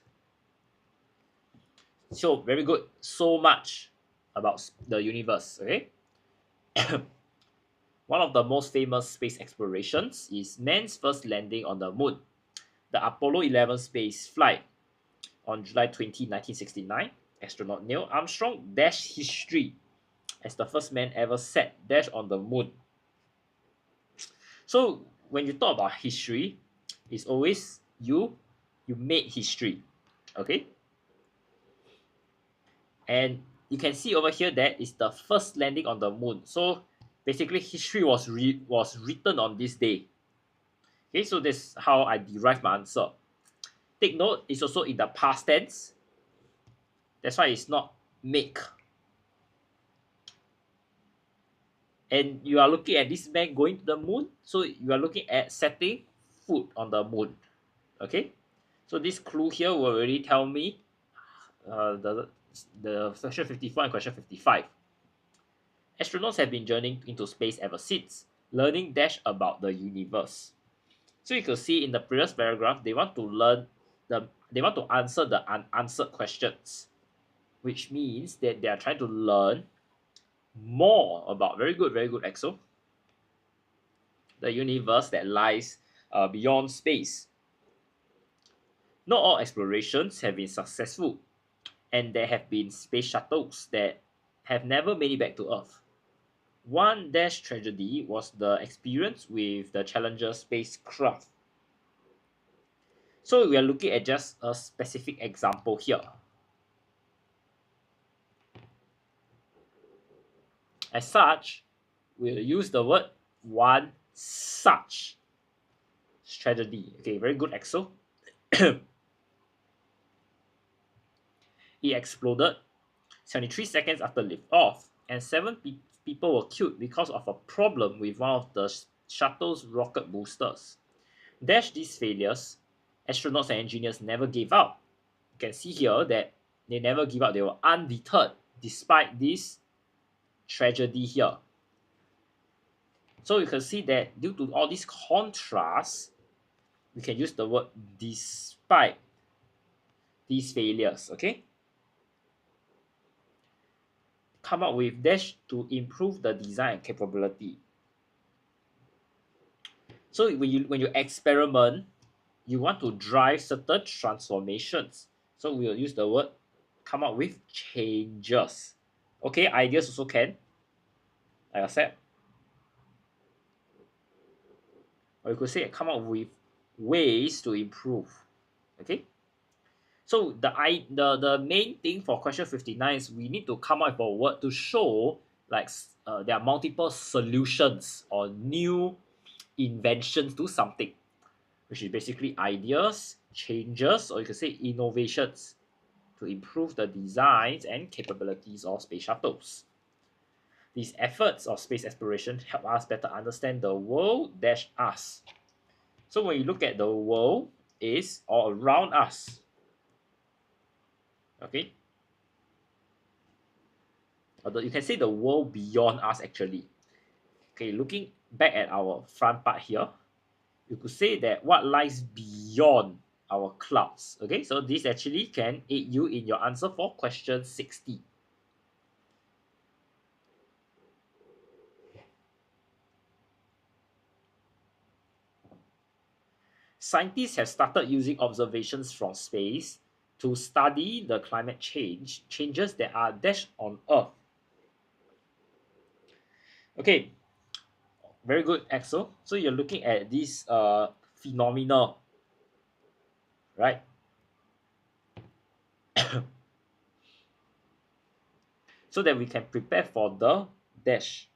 So very good, so much about the universe. Okay. One of the most famous space explorations is man's first landing on the moon, the Apollo 11 space flight on July 20, 1969. Astronaut Neil Armstrong dashed history as the first man ever set dash on the moon. So when you talk about history, it's always you made history, okay? And you can see over here that is the first landing on the moon. So basically history was written on this day. Okay, so that's how I derive my answer. Take note, it's also in the past tense. That's why it's not make. And you are looking at this man going to the moon, so you are looking at setting foot on the moon. Okay, so this clue here will already tell me the question 54 and question 55. Astronauts have been journeying into space ever since, learning dash about the universe. So you can see in the previous paragraph, they want to answer the unanswered questions, which means that they are trying to learn more about, very good, Exo, the universe that lies beyond space. Not all explorations have been successful, and there have been space shuttles that have never made it back to Earth. One dash tragedy was the experience with the Challenger spacecraft. So we are looking at just a specific example here. As such, we'll use the word one such tragedy. Okay, very good, Axel. It exploded 73 seconds after liftoff, and 7 people were killed because of a problem with one of the shuttle's rocket boosters. Dash these failures, astronauts and engineers never gave up. You can see here that they never give up, they were undeterred despite this tragedy here. So you can see that due to all these contrasts, we can use the word despite these failures, okay? Come up with dash to improve the design capability. So when you experiment, you want to drive certain transformations. So we will use the word come up with changes. Okay, ideas also can. I accept. Or you could say come up with ways to improve. Okay. So the main thing for question 59 is we need to come up with a word to show like there are multiple solutions or new inventions to something, which is basically ideas, changes, or you could say innovations to improve the designs and capabilities of space shuttles. These efforts of space exploration help us better understand the world dash us. So when you look at the world, is all around us. Okay? Although you can say the world beyond us actually. Okay, looking back at our front part here, you could say that what lies beyond our clouds. Okay, so this actually can aid you in your answer for question 60. Scientists have started using observations from space to study the climate changes that are dash on Earth. Okay, very good, Axel. So you're looking at this phenomena, right? So that we can prepare for the dash.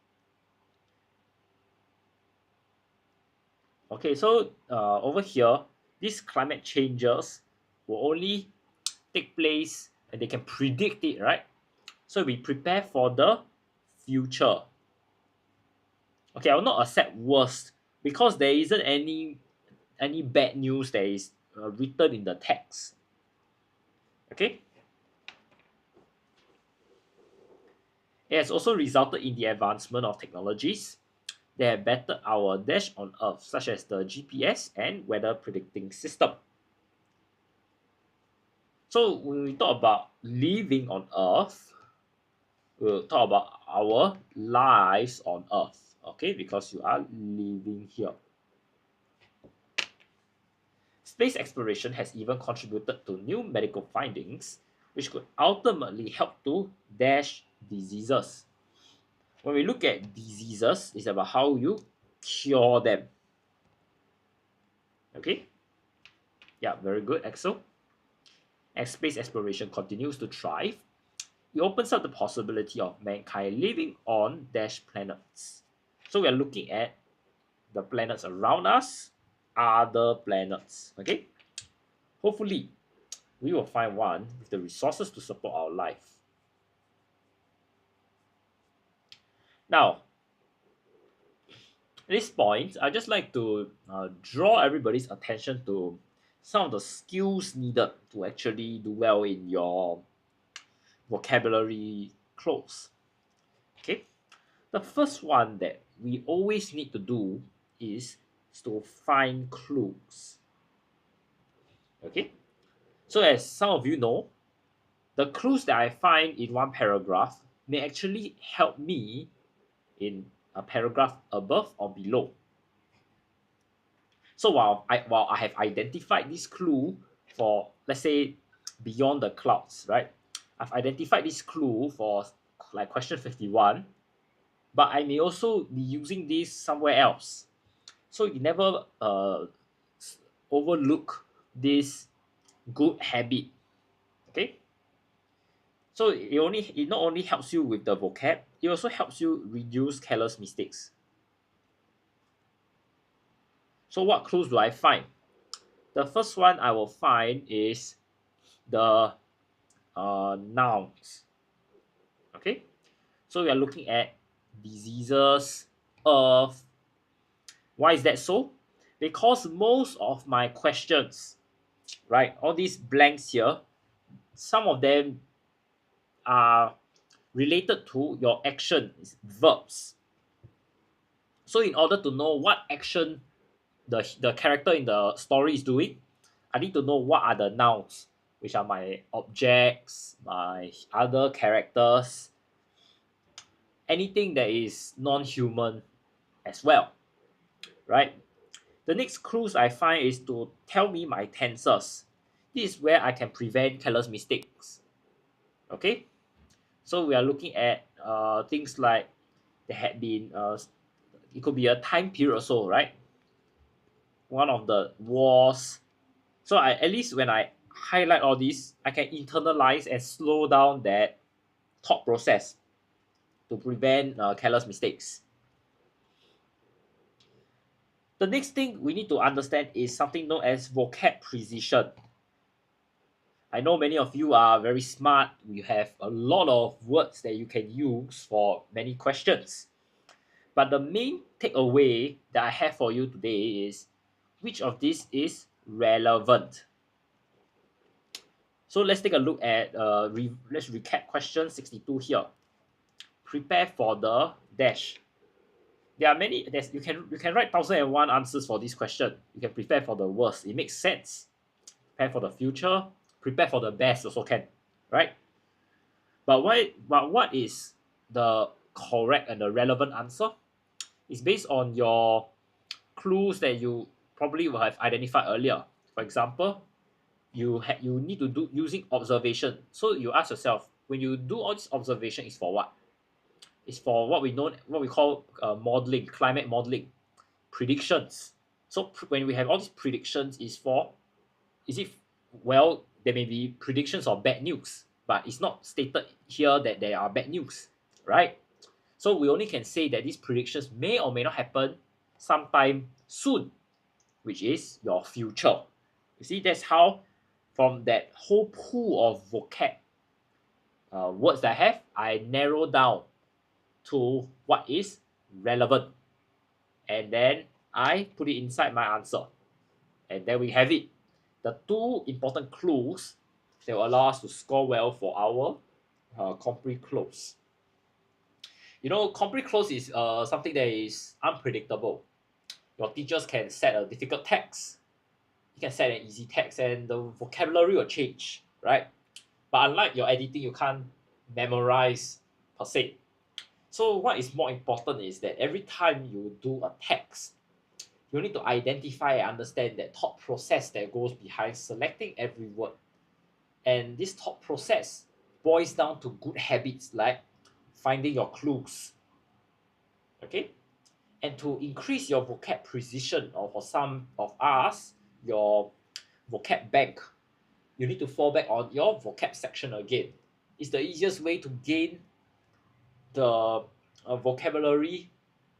Okay, so over here, these climate changes will only take place and they can predict it, right? So we prepare for the future. Okay, I will not accept worst because there isn't any bad news that is written in the text. Okay. It has also resulted in the advancement of technologies that have bettered our dash on Earth, such as the GPS and weather predicting system. So when we talk about living on Earth, we'll talk about our lives on Earth. okay, because you are living here. Space exploration has even contributed to new medical findings, which could ultimately help to dash diseases. When we look at diseases, it's about how you cure them. Okay? Yeah, very good, Axel. As space exploration continues to thrive, it opens up the possibility of mankind living on dash planets. So we are looking at the planets around us, other planets. Okay? Hopefully, we will find one with the resources to support our life. Now, at this point, I'd just like to draw everybody's attention to some of the skills needed to actually do well in your vocabulary close. Okay, the first one that we always need to do is to find clues. Okay, so as some of you know, the clues that I find in one paragraph may actually help me in a paragraph above or below. So while I have identified this clue for, let's say, beyond the clouds, right? I've identified this clue for like question 51, but I may also be using this somewhere else. So you never overlook this good habit. Okay. So it not only helps you with the vocab, it also helps you reduce careless mistakes. So what clues do I find? The first one I will find is the nouns. Okay, so we are looking at diseases, earth. Why is that so? Because most of my questions, right, all these blanks here, some of them are related to your action, verbs. So in order to know what action the character in the story is doing, I need to know what are the nouns, which are my objects, my other characters, anything that is non-human as well, right? The next clues I find is to tell me my tenses. This is where I can prevent careless mistakes. Okay, so we are looking at things like there had been it could be a time period also, right? One of the wars. So I at least when I highlight all this, I can internalize and slow down that thought process to prevent careless mistakes. The next thing we need to understand is something known as vocab precision. I know many of you are very smart. You have a lot of words that you can use for many questions. But the main takeaway that I have for you today is which of these is relevant. So let's take a look at let's recap question 62 here. Prepare for the dash. There are many. You can write 1001 answers for this question. You can prepare for the worst. It makes sense. Prepare for the future. Prepare for the best also can, right? But why? But what is the correct and the relevant answer? It's based on your clues that you probably will have identified earlier. For example, you need to do using observation. So you ask yourself, when you do all this observation, is for what? It's for what we call modeling, climate modeling, predictions. So when we have all these predictions, is it well, there may be predictions of bad news, but it's not stated here that there are bad news, right? So we only can say that these predictions may or may not happen sometime soon, which is your future. You see, that's how from that whole pool of vocab words that I have, I narrow down to what is relevant, and then I put it inside my answer, and then we have it. The two important clues that will allow us to score well for our complete close. You know, complete close is something that is unpredictable. Your teachers can set a difficult text, you can set an easy text, and the vocabulary will change, right? But unlike your editing, you can't memorize per se. So what is more important is that every time you do a text, you need to identify and understand that thought process that goes behind selecting every word. And this thought process boils down to good habits like finding your clues, okay? And to increase your vocab precision, or for some of us, your vocab bank, you need to fall back on your vocab section again. It's the easiest way to gain the vocabulary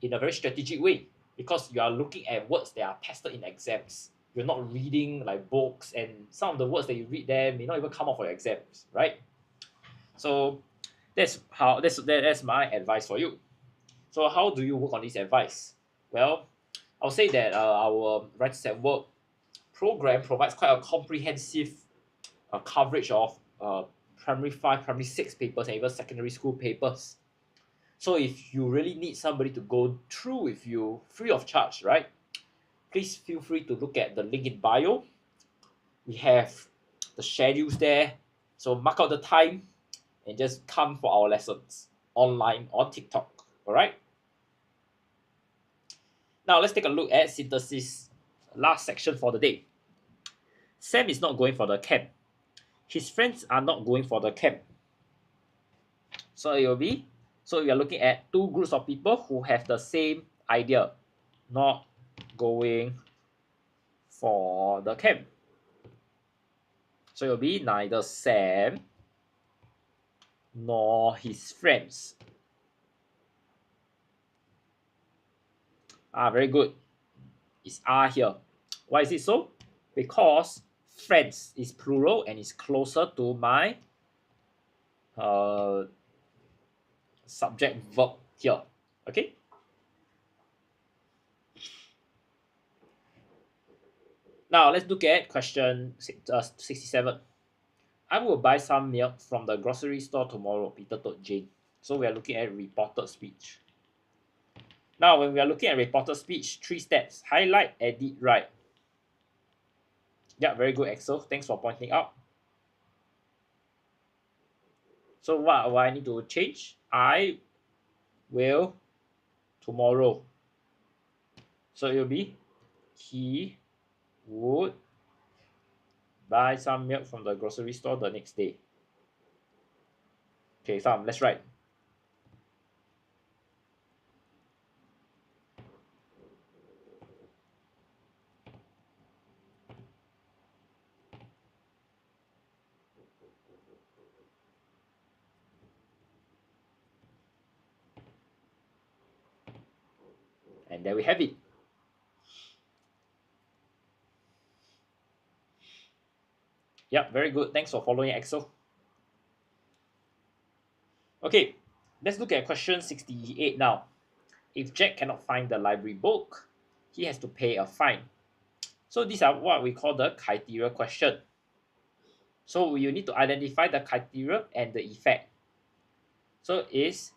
in a very strategic way, because you are looking at words that are tested in exams. You're not reading like books, and some of the words that you read there may not even come out for your exams, right? So that's my advice for you. So how do you work on this advice? Well, I'll say that our Writers at Work program provides quite a comprehensive coverage of primary 5, primary 6 papers, and even secondary school papers. So if you really need somebody to go through with you free of charge, right? Please feel free to look at the link in bio. We have the schedules there. So mark out the time and just come for our lessons online on TikTok. All right. Now let's take a look at synthesis. Last section for the day. Sam is not going for the camp. His friends are not going for the camp. So it will be, so we are looking at two groups of people who have the same idea, not going for the camp. So it will be neither Sam nor his friends. Very good. It's R here. Why is it so? Because friends is plural and is closer to my subject verb here. Okay. Now let's look at question 67. I will buy some milk from the grocery store tomorrow, Peter told Jane. So we are looking at reported speech. Now when we are looking at reported speech, 3 steps: highlight, edit, write. Yeah, very good, Axel. Thanks for pointing out. So what do I need to change? I will tomorrow. So it will be he would buy some milk from the grocery store the next day. Okay, let's write. And there we have it. Yep, very good. Thanks for following, Axel. Okay, let's look at question 68 now. If Jack cannot find the library book, he has to pay a fine. So these are what we call the criteria question. So you need to identify the criteria and the effect. So this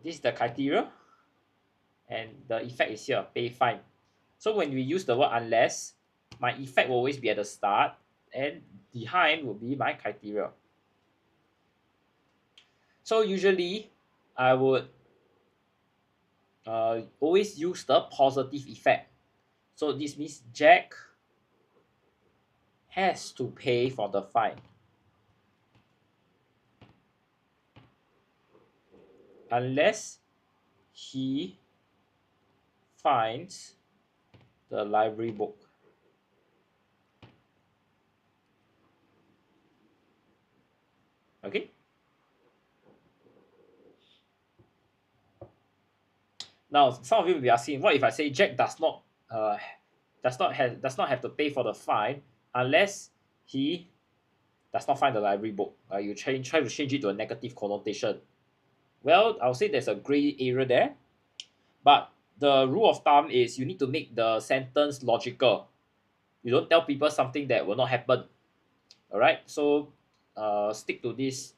is the criteria, and the effect is here, pay fine. So when we use the word unless, my effect will always be at the start, and behind will be my criteria. So usually I would always use the positive effect. So this means Jack has to pay for the fine unless he finds the library book. Okay. Now some of you will be asking, what if I say Jack does not have to pay for the fine unless he does not find the library book? You try to change it to a negative connotation. Well, I'll say there's a gray area there, but the rule of thumb is you need to make the sentence logical. You don't tell people something that will not happen. All right, so stick to this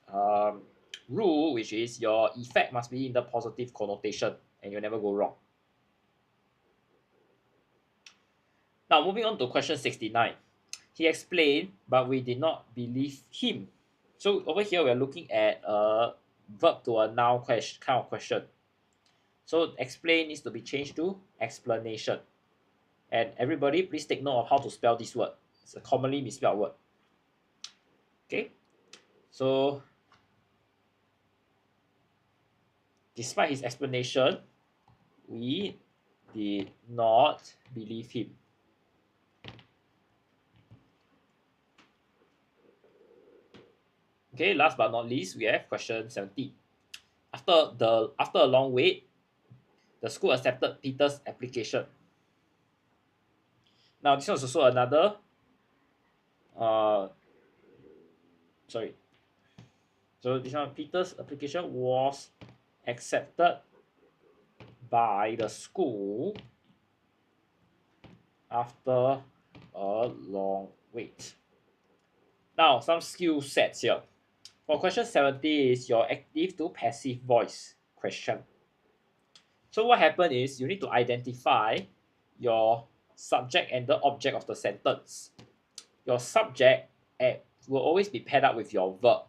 rule, which is your effect must be in the positive connotation, and you'll never go wrong. Now, moving on to question 69. He explained, but we did not believe him. So over here, we are looking at verb to a noun question kind of question. So explain needs to be changed to explanation. And everybody, please take note of how to spell this word. It's a commonly misspelled word. Okay, so despite his explanation, we did not believe him. Okay, last but not least, we have question 70. After a long wait, the school accepted Peter's application. Now this one is also another sorry. So this one, Peter's application was accepted by the school after a long wait. Now some skill sets here. For question 70 is your active to passive voice question. So what happened is you need to identify your subject and the object of the sentence. Your subject will always be paired up with your verb.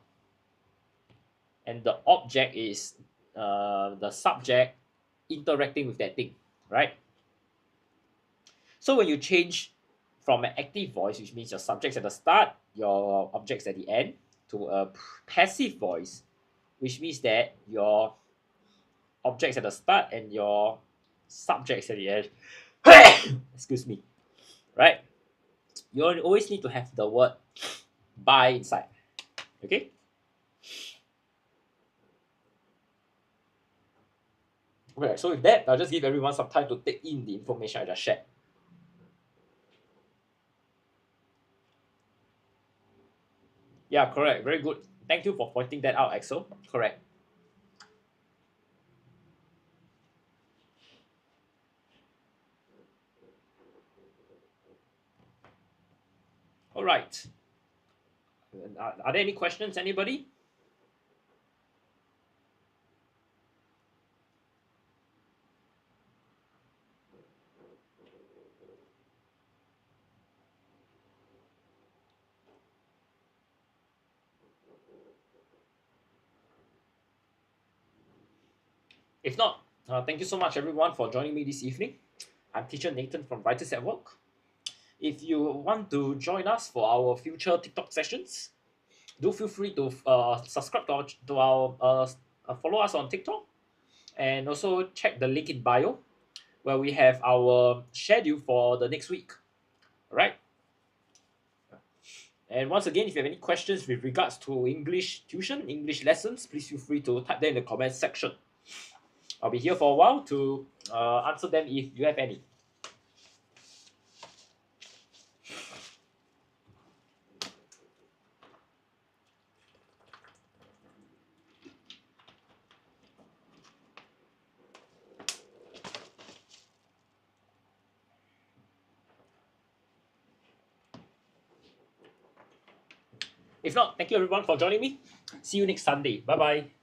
And the object is the subject interacting with that thing, right? So when you change from an active voice, which means your subject's at the start, your object's at the end, to a passive voice, which means that your object's at the start and your subject's at the end. Excuse me. Right? You always need to have the word by inside. Okay? Okay, so with that, I'll just give everyone some time to take in the information I just shared. Yeah, correct. Very good. Thank you for pointing that out, Axel. Correct. All right. Are there any questions, anybody? If not, thank you so much, everyone, for joining me this evening. I'm teacher Nathan from Writers at Work. If you want to join us for our future TikTok sessions, do feel free to subscribe to our follow us on TikTok, and also check the link in bio where we have our schedule for the next week. All right. And once again, if you have any questions with regards to English tuition, English lessons, please feel free to type them in the comment section. I'll be here for a while to answer them if you have any. If not, thank you everyone for joining me. See you next Sunday. Bye bye.